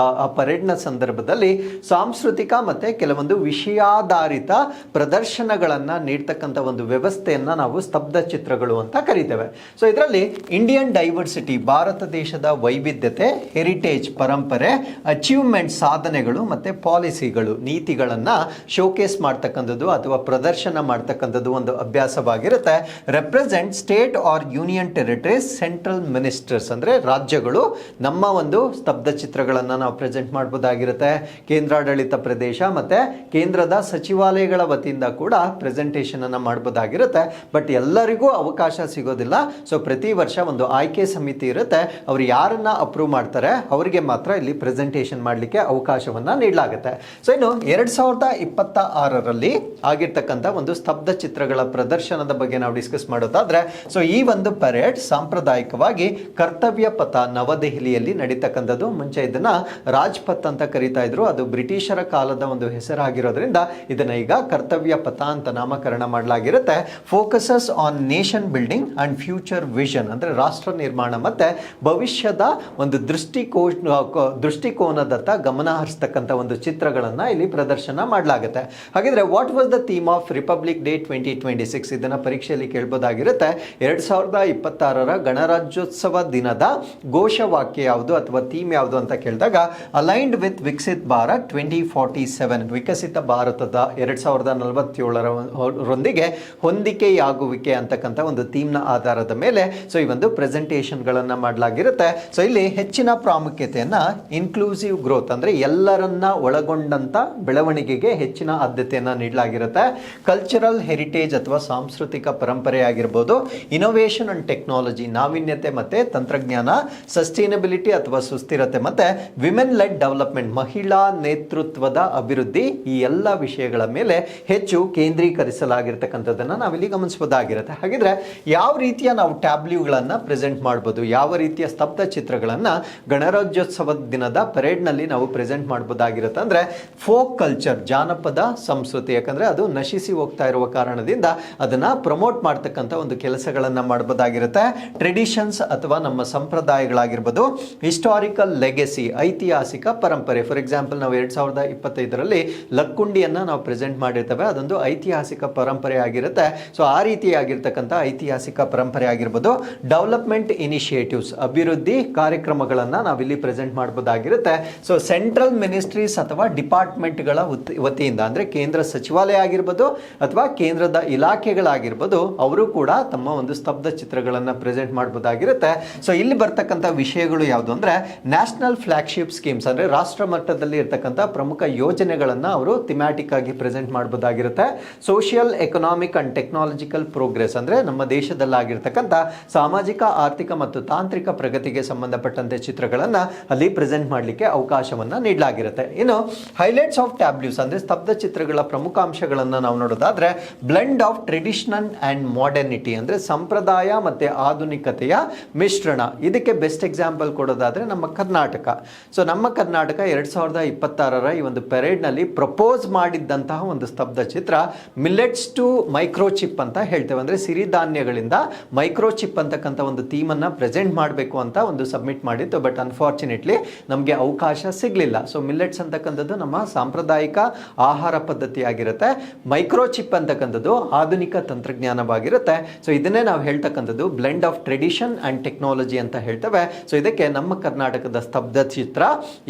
ಪರೇಡ್ನ ಸಂದರ್ಭದಲ್ಲಿ ಸಾಂಸ್ಕೃತಿಕ ಮತ್ತೆ ಕೆಲವೊಂದು ವಿಷಯಾಧಾರಿತ ಪ್ರದರ್ಶನಗಳನ್ನ ನೀಡ್ತಕ್ಕಂಥ ಒಂದು ವ್ಯವಸ್ಥೆಯನ್ನ ನಾವು ಸ್ತಬ್ಧ ಚಿತ್ರಗಳು ಅಂತ ಕರಿತೇವೆ. ಸೊ ಇದರಲ್ಲಿ ಇಂಡಿಯನ್ ಡೈವರ್ಸಿಟಿ, ಭಾರತ ದೇಶದ ವೈವಿಧ್ಯತೆ, ಹೆರಿಟೇಜ್, ಪರಂಪರೆ, ಅಚೀವ್ಮೆಂಟ್, ಸಾಧನೆಗಳು ಮತ್ತೆ ಪಾಲಿಸಿಗಳು, ನೀತಿಗಳನ್ನ ಶೋಕೇಸ್ ಮಾಡ್ತಕ್ಕಂಥದ್ದು ಅಥವಾ ಪ್ರದರ್ಶನ ಮಾಡ್ತಕ್ಕಂಥದ್ದು ಒಂದು ಅಭ್ಯಾಸವಾಗಿರುತ್ತೆ. Represent state or union territories, central ministers ಅಂದ್ರೆ ರಾಜ್ಯ ರಾಜ್ಯಗಳು ನಮ್ಮ ಒಂದು ಸ್ತಬ್ಧ ಚಿತ್ರಗಳನ್ನು ನಾವು ಪ್ರೆಸೆಂಟ್ ಮಾಡ್ಬೋದಾಗಿರುತ್ತೆ. ಕೇಂದ್ರಾಡಳಿತ ಪ್ರದೇಶ ಮತ್ತು ಕೇಂದ್ರದ ಸಚಿವಾಲಯಗಳ ವತಿಯಿಂದ ಕೂಡ ಪ್ರೆಸೆಂಟೇಷನ್ ಅನ್ನು ಮಾಡ್ಬೋದಾಗಿರುತ್ತೆ. ಬಟ್ ಎಲ್ಲರಿಗೂ ಅವಕಾಶ ಸಿಗೋದಿಲ್ಲ. ಸೊ ಪ್ರತಿ ವರ್ಷ ಒಂದು ಆಯ್ಕೆ ಸಮಿತಿ ಇರುತ್ತೆ, ಅವರು ಯಾರನ್ನ ಅಪ್ರೂವ್ ಮಾಡ್ತಾರೆ ಅವರಿಗೆ ಮಾತ್ರ ಇಲ್ಲಿ ಪ್ರೆಸೆಂಟೇಷನ್ ಮಾಡಲಿಕ್ಕೆ ಅವಕಾಶವನ್ನ ನೀಡಲಾಗುತ್ತೆ. ಸೊ ಇನ್ನು 2026ರಲ್ಲಿ ಆಗಿರ್ತಕ್ಕಂಥ ಒಂದು ಸ್ತಬ್ಧ ಚಿತ್ರಗಳ ಪ್ರದರ್ಶನದ ಬಗ್ಗೆ ನಾವು ಡಿಸ್ಕಸ್ ಮಾಡೋದಾದ್ರೆ, ಸೊ ಈ ಒಂದು ಪರೇಡ್ ಸಾಂಪ್ರದಾಯಿಕವಾಗಿ ಕರ್ತವ್ಯ ಪಥ ನವದೆಹಲಿಯಲ್ಲಿ ನಡೀತಕ್ಕಂಥದ್ದು. ಮುಂಚೆ ಇದನ್ನ ರಾಜ್ಪಥ್ ಅಂತ ಕರೀತಾ ಇದ್ರು, ಅದು ಬ್ರಿಟಿಷರ ಕಾಲದ ಒಂದು ಹೆಸರಾಗಿರೋದ್ರಿಂದ ಇದನ್ನ ಈಗ ಕರ್ತವ್ಯ ಪಥ ಅಂತ ನಾಮಕರಣ ಮಾಡಲಾಗಿರುತ್ತೆ. Focuses on nation building and future vision, ಅಂದ್ರೆ ರಾಷ್ಟ್ರ ನಿರ್ಮಾಣ ಮತ್ತೆ ಭವಿಷ್ಯದ ಒಂದು ದೃಷ್ಟಿಕೋನದತ್ತ ಗಮನ ಹರಿಸ್ತಕ್ಕಂಥ ಒಂದು ಚಿತ್ರಗಳನ್ನ ಇಲ್ಲಿ ಪ್ರದರ್ಶನ ಮಾಡಲಾಗುತ್ತೆ. ಹಾಗಿದ್ರೆ what was the theme of republic day 2026? ಇದನ್ನ ಪರೀಕ್ಷೆಯಲ್ಲಿ ಕೇಳಬಹುದಾಗಿರುತ್ತೆ. 2026ರ ಗಣರಾಜ್ಯೋತ್ಸವ ದಿನದ ಘೋಷವಾಕ್ಯ ಯಾವುದು ಅಥವಾ ಥೀಮ್ ಯಾವುದು ಅಂತ ಕೇಳಿದಾಗ ಅಲೈನ್ಡ್ ವಿತ್ ವಿಕಸಿತ್ ಭಾರತ್ 2047, ವಿಕಸಿತ ಭಾರತದ 2047ರೊಂದಿಗೆ ಹೊಂದಿಕೆಯಾಗುವಿಕೆ ಅಂತಕ್ಕಂಥ ಒಂದು ಥೀಮ್ನ ಆಧಾರದ ಮೇಲೆ ಸೊ ಈ ಒಂದು ಪ್ರೆಸೆಂಟೇಷನ್ಗಳನ್ನ ಮಾಡಲಾಗಿರುತ್ತೆ. ಸೊ ಇಲ್ಲಿ ಹೆಚ್ಚಿನ ಪ್ರಾಮುಖ್ಯತೆಯನ್ನ ಇನ್ಕ್ಲೂಸಿವ್ ಗ್ರೋತ್ ಅಂದ್ರೆ ಎಲ್ಲರನ್ನ ಒಳಗೊಂಡಂತ ಬೆಳವಣಿಗೆಗೆ ಹೆಚ್ಚಿನ ಆದ್ಯತೆಯನ್ನ ನೀಡಲಾಗಿರುತ್ತೆ. ಕಲ್ಚರಲ್ ಹೆರಿಟೇಜ್ ಅಥವಾ ಸಾಂಸ್ಕೃತಿಕ ಪರಂಪರೆ ಆಗಿರ್ಬೋದು, ಇನೋವೇಷನ್ ಅಂಡ್ ಟೆಕ್ನಾಲಜಿ ನಾವೀನ್ಯತೆ ಮತ್ತೆ ತಂತ್ರಜ್ಞಾನ, ಸಸ್ಟೈನಬಿಲಿಟಿ ಅಥವಾ ಸುಸ್ಥಿರತೆ ಮತ್ತೆ ವಿಮೆನ್ ಲೆಡ್ ಡೆವಲಪ್ಮೆಂಟ್ ಮಹಿಳಾ ನೇತೃತ್ವದ ಅಭಿವೃದ್ಧಿ, ಈ ಎಲ್ಲ ವಿಷಯಗಳ ಮೇಲೆ ಹೆಚ್ಚು ಕೇಂದ್ರೀಕರಿಸಲಾಗಿರ್ತಕ್ಕಂಥದ್ದನ್ನ ನಾವಿಲ್ಲಿ ಗಮನಿಸಬಹುದಾಗಿರುತ್ತೆ. ಹಾಗಿದ್ರೆ ಯಾವ ರೀತಿಯ ನಾವು ಟ್ಯಾಬ್ಲ್ಯೂಗಳನ್ನ ಪ್ರೆಸೆಂಟ್ ಮಾಡಬಹುದು, ಯಾವ ರೀತಿಯ ಸ್ತಬ್ಧ ಚಿತ್ರಗಳನ್ನ ಗಣರಾಜ್ಯೋತ್ಸವದ ದಿನದ ಪರೇಡ್ ನಲ್ಲಿ ನಾವು ಪ್ರೆಸೆಂಟ್ ಮಾಡಬಹುದಾಗಿರುತ್ತೆ ಅಂದ್ರೆ ಫೋಕ್ ಕಲ್ಚರ್, ಜಾನಪದ ಸಂಸ್ಕೃತಿ, ಯಾಕಂದ್ರೆ ಅದು ನಶಿಸಿ ಹೋಗ್ತಾ ಇರುವ ಕಾರಣದಿಂದ ಅದನ್ನ ಪ್ರಮೋಟ್ ಮಾಡ್ತಕ್ಕಂಥ ಒಂದು ಕೆಲಸಗಳನ್ನ ಮಾಡಬಹುದಾಗಿರುತ್ತೆ. ಟ್ರೆಡಿಷನ್ಸ್ ಅಥವಾ ನಮ್ಮ ಸಂಪ್ರದಾಯಗಳಾಗಿರ್ಬೋದು, ಹಿಸ್ಟಾರಿಕಲ್ ಲೆಗೆಸಿ ಐತಿಹಾಸಿಕ ಪರಂಪರೆ. ಫಾರ್ ಎಕ್ಸಾಂಪಲ್ ನಾವು 2025ರಲ್ಲಿ ಲಕ್ಕುಂಡಿಯನ್ನ ನಾವು ಪ್ರೆಸೆಂಟ್ ಮಾಡಿರ್ತೇವೆ, ಅದೊಂದು ಐತಿಹಾಸಿಕ ಪರಂಪರೆ ಆಗಿರುತ್ತೆ. ಸೊ ಆ ರೀತಿಯಾಗಿರ್ತಕ್ಕಂಥ ಐತಿಹಾಸಿಕ ಪರಂಪರೆ ಆಗಿರ್ಬೋದು. ಡೆವಲಪ್ಮೆಂಟ್ ಇನಿಷಿಯೇಟಿವ್ಸ್ ಅಭಿವೃದ್ಧಿ ಕಾರ್ಯಕ್ರಮಗಳನ್ನ ನಾವಿಲ್ಲಿ ಪ್ರೆಸೆಂಟ್ ಮಾಡಬಹುದಾಗಿರುತ್ತೆ. ಸೊ ಸೆಂಟ್ರಲ್ ಮಿನಿಸ್ಟ್ರೀಸ್ ಅಥವಾ ಡಿಪಾರ್ಟ್ಮೆಂಟ್ಗಳ ವತಿಯಿಂದ ಅಂದ್ರೆ ಕೇಂದ್ರ ಸಚಿವಾಲಯ ಆಗಿರ್ಬೋದು ಅಥವಾ ಕೇಂದ್ರದ ಇಲಾಖೆಗಳಾಗಿರ್ಬೋದು, ಅವರು ಕೂಡ ತಮ್ಮ ಒಂದು ಸ್ತಬ್ಧ ಚಿತ್ರಗಳನ್ನ ಪ್ರೆಸೆಂಟ್ ಮಾಡಬಹುದಾಗಿರುತ್ತೆ. ಸೊ ಇಲ್ಲಿ ಬರ್ತಕ್ಕಂಥ ವಿಷಯಗಳು ಯಾವುದು ಅಂದ್ರೆ ನ್ಯಾಷನಲ್ ಫ್ಲಾಗ್ಶಿಪ್ ಸ್ಕೀಮ್ಸ್, ಅಂದ್ರೆ ರಾಷ್ಟ್ರ ಮಟ್ಟದಲ್ಲಿ ಇರ್ತಕ್ಕಂಥ ಪ್ರಮುಖ ಯೋಜನೆಗಳನ್ನ ಅವರು ಥಿಮ್ಯಾಟಿಕ್ ಆಗಿ ಪ್ರೆಸೆಂಟ್ ಮಾಡಬಹುದಾಗಿರುತ್ತೆ. Social economic and technological progress, ಅಂದ್ರೆ ನಮ್ಮ ದೇಶದಲ್ಲಾಗಿರ್ತಕ್ಕಂಥ ಸಾಮಾಜಿಕ ಆರ್ಥಿಕ ಮತ್ತು ತಾಂತ್ರಿಕ ಪ್ರಗತಿಗೆ ಸಂಬಂಧಪಟ್ಟಂತೆ ಚಿತ್ರಗಳನ್ನ ಅಲ್ಲಿ ಪ್ರೆಸೆಂಟ್ ಮಾಡಲಿಕ್ಕೆ ಅವಕಾಶವನ್ನ ನೀಡಲಾಗಿರುತ್ತೆ. ಇನ್ನು ಹೈಲೈಟ್ಸ್ ಆಫ್ ಟ್ಯಾಬ್ಲ್ಯೂಸ್ ಅಂದ್ರೆ ಸ್ತಬ್ಧ ಚಿತ್ರಗಳ ಪ್ರಮುಖ ಅಂಶಗಳನ್ನ ನಾವು ನೋಡೋದಾದ್ರೆ blend of traditional and modernity, ಅಂದ್ರೆ ಸಂಪ್ರದಾಯ ಮತ್ತೆ ಆಧುನಿಕತೆಯ ಮಿಶ್ರಣ. ಇದಕ್ಕೆ ಬೆಸ್ಟ್ ಎಕ್ಸಾಂಪಲ್ ಕೊಡೋದಾದ್ರೆ ನಮ್ಮ ಕರ್ನಾಟಕ. ಸೊ ನಮ್ಮ ಕರ್ನಾಟಕ 2026ರ ಈ ಒಂದು ಪೆರೇಡ್ ನಲ್ಲಿ ಪ್ರಪೋಸ್ ಮಾಡಿದ್ದಂತಹ ಒಂದು ಸ್ತಬ್ಧ ಚಿತ್ರ ಮಿಲೆಟ್ಸ್ ಟು ಮೈಕ್ರೋಚಿಪ್ ಅಂತ ಹೇಳ್ತೇವೆ, ಅಂದ್ರೆ ಸಿರಿಧಾನ್ಯಗಳಿಂದ ಮೈಕ್ರೋಚಿಪ್ ಅಂತಕ್ಕಂಥ ಒಂದು ಥೀಮ್ ಅನ್ನ ಪ್ರೆಸೆಂಟ್ ಮಾಡಬೇಕು ಅಂತ ಒಂದು ಸಬ್ಮಿಟ್ ಮಾಡಿತ್ತು. ಬಟ್ ಅನ್ಫಾರ್ಚುನೇಟ್ಲಿ ನಮಗೆ ಅವಕಾಶ ಸಿಗಲಿಲ್ಲ. ಸೊ ಮಿಲೆಟ್ಸ್ ಅಂತಕ್ಕಂಥದ್ದು ನಮ್ಮ ಸಾಂಪ್ರದಾಯಿಕ ಆಹಾರ ಪದ್ಧತಿ ಆಗಿರುತ್ತೆ, ಮೈಕ್ರೋಚಿಪ್ ಅಂತಕ್ಕಂಥದ್ದು ಆಧುನಿಕ ತಂತ್ರಜ್ಞಾನವಾಗಿರುತ್ತೆ. ಸೊ ಇದನ್ನೇ ನಾವು ಹೇಳ್ತಕ್ಕಂಥದ್ದು blend of tradition and technology ಅಂತ ಹೇಳ್ತೇವೆ. ಸೊ ಇದಕ್ಕೆ ನಮ್ಮ ಕರ್ನಾಟಕದ ಸ್ತಬ್ಧ ಚಿತ್ರ,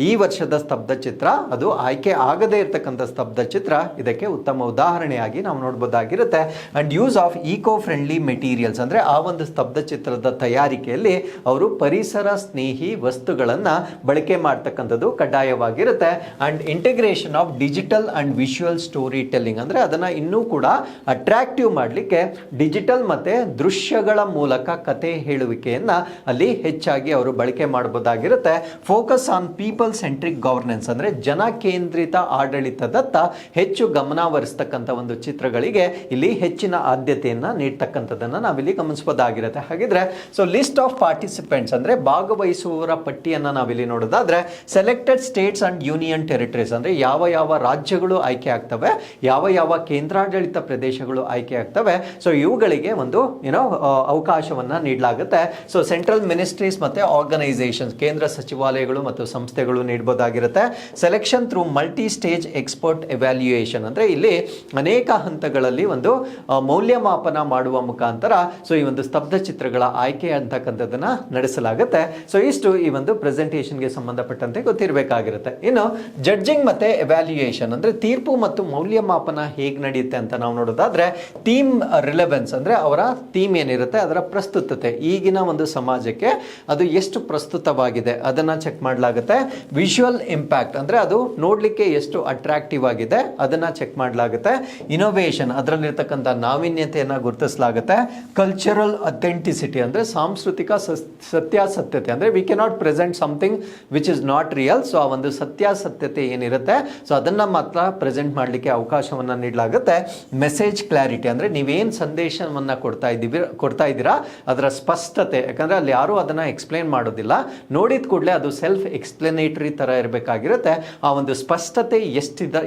ಈ ವರ್ಷದ ಸ್ತಬ್ಧ ಚಿತ್ರ, ಅದು ಆಯ್ಕೆ ಆಗದೇ ಇರತಕ್ಕಂಥ ಸ್ತಬ್ಧ ಚಿತ್ರ ಇದಕ್ಕೆ ಉತ್ತಮ ಉದಾಹರಣೆಯಾಗಿ ನಾವು ನೋಡಬಹುದಾಗಿರುತ್ತೆ. And use of eco friendly materials, ಅಂದ್ರೆ ಆ ಒಂದು ಸ್ತಬ್ಧ ಚಿತ್ರದ ತಯಾರಿಕೆಯಲ್ಲಿ ಅವರು ಪರಿಸರ ಸ್ನೇಹಿ ವಸ್ತುಗಳನ್ನ ಬಳಕೆ ಮಾಡ್ತಕ್ಕಂಥದ್ದು ಕಡ್ಡಾಯವಾಗಿರುತ್ತೆ. And integration of digital and visual story telling, ಅಂದ್ರೆ ಅದನ್ನ ಇನ್ನೂ ಕೂಡ ಅಟ್ರಾಕ್ಟಿವ್ ಮಾಡಲಿಕ್ಕೆ ಡಿಜಿಟಲ್ ಮತ್ತೆ ದೃಶ್ಯಗಳ ಮೂಲಕ ಕತೆ ಹೇಳುವಿಕೆಯನ್ನ ಅಲ್ಲಿ ಹೆಚ್ಚಾಗಿ ಅವರು ಬಳಕೆ ಮಾಡಬಹುದಾಗಿರುತ್ತೆ. Focus on people centric governance, ಅಂದ್ರೆ ಜನ ಕೇಂದ್ರಿತ ಆಡಳಿತದತ್ತ ಹೆಚ್ಚು ಗಮನಹರಿಸ್ತಕ್ಕಂಥ ಒಂದು ಚಿತ್ರಗಳಿಗೆ ಇಲ್ಲಿ ಹೆಚ್ಚಿನ ಆದ್ಯತೆಯನ್ನ ನೀಡ್ತಕ್ಕಂಥದ್ದನ್ನ ನಾವಿಲ್ಲಿ ಗಮನಿಸಬಹುದಾಗಿರುತ್ತೆ. ಹಾಗಿದ್ರೆ ಸೊ ಲಿಸ್ಟ್ ಆಫ್ ಪಾರ್ಟಿಸಿಪೆಂಟ್ಸ್, ಅಂದ್ರೆ ಭಾಗವಹಿಸುವವರ ಪಟ್ಟಿಯನ್ನ ನಾವಿಲ್ಲಿ ನೋಡೋದಾದ್ರೆ selected States and union territories, ಅಂದ್ರೆ ಯಾವ ಯಾವ ರಾಜ್ಯಗಳು ಆಯ್ಕೆ ಆಗ್ತವೆ, ಯಾವ ಯಾವ ಕೇಂದ್ರಾಡಳಿತ ಪ್ರದೇಶಗಳು ಆಯ್ಕೆ ಆಗ್ತವೆ, ಸೊ ಇವುಗಳಿಗೆ ಒಂದು ಅವಕಾಶವನ್ನ ನೀಡಲಾಗುತ್ತೆ. ಸೊ ಸೆಂಟ್ರಲ್ ಮಿನಿಸ್ಟ್ರೀಸ್ ಮತ್ತೆ ಆರ್ಗನೈಸೇಷನ್ಸ್, ಕೇಂದ್ರ ಸಚಿವಾಲಯಗಳು ಮತ್ತು ಸಂಸ್ಥೆಗಳು ನೀಡಬಹುದಾಗಿರುತ್ತೆ. Selection through multi stage expert evaluation, ಅಂದ್ರೆ ಇಲ್ಲಿ ಅನೇಕ ಹಂತಗಳಲ್ಲಿ ಒಂದು ಮೌಲ್ಯಮಾಪನ ಮಾಡುವ ಮುಖಾಂತರ ಸೊ ಈ ಒಂದು ಸ್ತಬ್ಧ ಚಿತ್ರಗಳ ಆಯ್ಕೆ ಅಂತಕ್ಕಂಥದ್ದನ್ನ ನಡೆಸಲಾಗುತ್ತೆ. ಸೊ ಇಷ್ಟು ಈ ಒಂದು ಪ್ರೆಸೆಂಟೇಷನ್ಗೆ ಸಂಬಂಧಪಟ್ಟಂತೆ ಗೊತ್ತಿರಬೇಕಾಗಿರುತ್ತೆ. ಇನ್ನು ಜಡ್ಜಿಂಗ್ ಮತ್ತೆ ಎವ್ಯಾಲ್ಯೂಯೇಷನ್, ಅಂದ್ರೆ ತೀರ್ಪು ಮತ್ತು ಮೌಲ್ಯಮಾಪನ ಹೇಗೆ ನಡೆಯುತ್ತೆ ಅಂತ ನಾವು ನೋಡೋದಾದ್ರೆ ಥೀಮ್ ರಿಲೆವೆನ್ಸ್, ಅಂದ್ರೆ ಅವರ ಥೀಮ್ ಏನಿರುತ್ತೆ ಅದರ ಪ್ರಸ್ತುತತೆ ಈಗಿನ ಒಂದು ಸಮಾಜಕ್ಕೆ ಅದು ಎಷ್ಟು ಪ್ರಸ್ತುತವಾಗಿದೆ ಅದನ್ನು ಚೆಕ್ ಮಾಡಲಾಗುತ್ತೆ. ವಿಜುವಲ್ ಇಂಪ್ಯಾಕ್ಟ್ ಅಂದರೆ ಅದು ನೋಡಲಿಕ್ಕೆ ಎಷ್ಟು ಅಟ್ರಾಕ್ಟಿವ್ ಆಗಿದೆ ಅದನ್ನು ಚೆಕ್ ಮಾಡಲಾಗುತ್ತೆ. ಇನೋವೇಷನ್ ಅದರಲ್ಲಿರ್ತಕ್ಕಂಥ ನಾವೀನ್ಯತೆಯನ್ನು ಗುರುತಿಸಲಾಗುತ್ತೆ. ಕಲ್ಚರಲ್ ಅಥೆಂಟಿಸಿಟಿ ಅಂದರೆ ಸಾಂಸ್ಕೃತಿಕ ಸತ್ಯಾಸತ್ಯತೆ ಅಂದರೆ we cannot present something which is not real. So ಆ ಒಂದು ಸತ್ಯಾಸತ್ಯತೆ ಏನಿರುತ್ತೆ ಸೊ ಅದನ್ನು ಮಾತ್ರ ಪ್ರೆಸೆಂಟ್ ಮಾಡಲಿಕ್ಕೆ ಅವಕಾಶವನ್ನು ನೀಡಲಾಗುತ್ತೆ. ಮೆಸೇಜ್ ಕ್ಲಾರಿಟಿ ಅಂದರೆ ನೀವೇನು ಸಂದೇಶವನ್ನು ಕೊಡ್ತಾ ಇದ್ದೀರಾ ಅದರ ಸ್ಪಷ್ಟತೆ, ಯಾಕಂದರೆ ಅಲ್ಲಿ ಯಾರೂ ಅದನ್ನು ಎಕ್ಸ್ಪ್ಲೇನ್ ಮಾಡೋದಿಲ್ಲ, ನೋಡಿದ ಕೂಡಲೇ ಅದು ಸೆಲ್ಫ್ ಎಕ್ಸ್ಪ್ಲನೇಟರಿ ಥರ ಇರಬೇಕಾಗಿರುತ್ತೆ. ಆ ಒಂದು ಸ್ಪಷ್ಟತೆ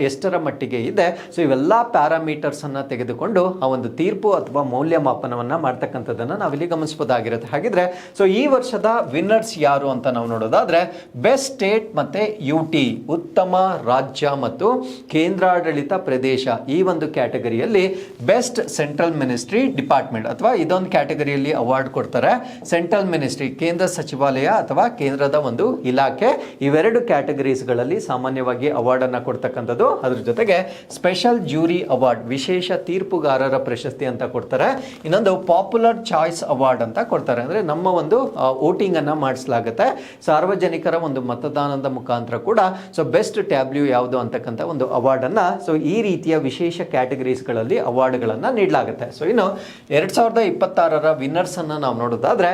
ಎಷ್ಟರ ಮಟ್ಟಿಗೆ ಇದೆ, ಸೊ ಇವೆಲ್ಲ ಪ್ಯಾರಾಮೀಟರ್ಸನ್ನು ತೆಗೆದುಕೊಂಡು ಆ ಒಂದು ತೀರ್ಪು ಅಥವಾ ಮೌಲ್ಯಮಾಪನವನ್ನು ಮಾಡ್ತಕ್ಕಂಥದ್ದನ್ನು ನಾವಿಲ್ಲಿ ಗಮನಿಸಬಹುದಾಗಿರುತ್ತೆ. ಹಾಗಿದ್ರೆ ಸೊ ಈ ವರ್ಷದ ವಿನ್ನರ್ಸ್ ಯಾರು ಅಂತ ನಾವು ನೋಡೋದಾದ್ರೆ ಬೆಸ್ಟ್ ಸ್ಟೇಟ್ ಮತ್ತೆ UT ಉತ್ತಮ ರಾಜ್ಯ ಮತ್ತು ಕೇಂದ್ರಾಡಳಿತ ಪ್ರದೇಶ ಈ ಒಂದು ಕ್ಯಾಟಗರಿಯಲ್ಲಿ ಬೆಸ್ಟ್ ಸೆಂಟ್ರಲ್ ಮಿನಿಸ್ಟ್ರಿ ಡಿಪಾರ್ಟ್ಮೆಂಟ್ ಅಥವಾ ಇದೊಂದು ಕ್ಯಾಟಗರಿಯಲ್ಲಿ ಅವಾರ್ಡ್ ಕೊಡ್ತಾರೆ. ಸೆಂಟ್ರಲ್ ಮಿನಿಸ್ಟ್ರಿ ಕೇಂದ್ರ ಸಚಿವಾಲಯ ಅಥವಾ ಕೇಂದ್ರದ ಒಂದು ಇಲಾಖೆ, ಇವೆರಡು ಕ್ಯಾಟಗರೀಸ್ಗಳಲ್ಲಿ ಸಾಮಾನ್ಯವಾಗಿ ಅವಾರ್ಡ್ ಅನ್ನ ಕೊಡ್ತಕ್ಕಂಥದ್ದು. ಅದ್ರ ಜೊತೆಗೆ ಸ್ಪೆಷಲ್ ಜ್ಯೂರಿ ಅವಾರ್ಡ್ ವಿಶೇಷ ತೀರ್ಪುಗಾರರ ಪ್ರಶಸ್ತಿ ಅಂತ ಕೊಡ್ತಾರೆ. ಇನ್ನೊಂದು ಪಾಪ್ಯುಲರ್ ಚಾಯ್ಸ್ ಅವಾರ್ಡ್ ಅಂತ ಕೊಡ್ತಾರೆ. ಅಂದ್ರೆ ನಮ್ಮ ಒಂದು ವೋಟಿಂಗ್ ಅನ್ನ ಮಾಡಿಸಲಾಗುತ್ತೆ ಸಾರ್ವಜನಿಕರ ಒಂದು ಮತದಾನದ ಮುಖಾಂತರ ಕೂಡ. ಸೊ ಬೆಸ್ಟ್ ಟ್ಯಾಬ್ಲ್ಯೂ ಯಾವುದು ಅಂತಕ್ಕಂಥ ಒಂದು ಅವಾರ್ಡ್ ಅನ್ನ ಸೊ ಈ ರೀತಿಯ ವಿಶೇಷ ಕ್ಯಾಟಗರೀಸ್ಗಳಲ್ಲಿ ಅವಾರ್ಡ್ಗಳನ್ನ ನೀಡಲಾಗುತ್ತೆ. ಸೊ ಇನ್ನು 2026ರ ವಿನ್ನರ್ಸ್ ಅನ್ನ ನಾವು ನೋಡೋದಾದ್ರೆ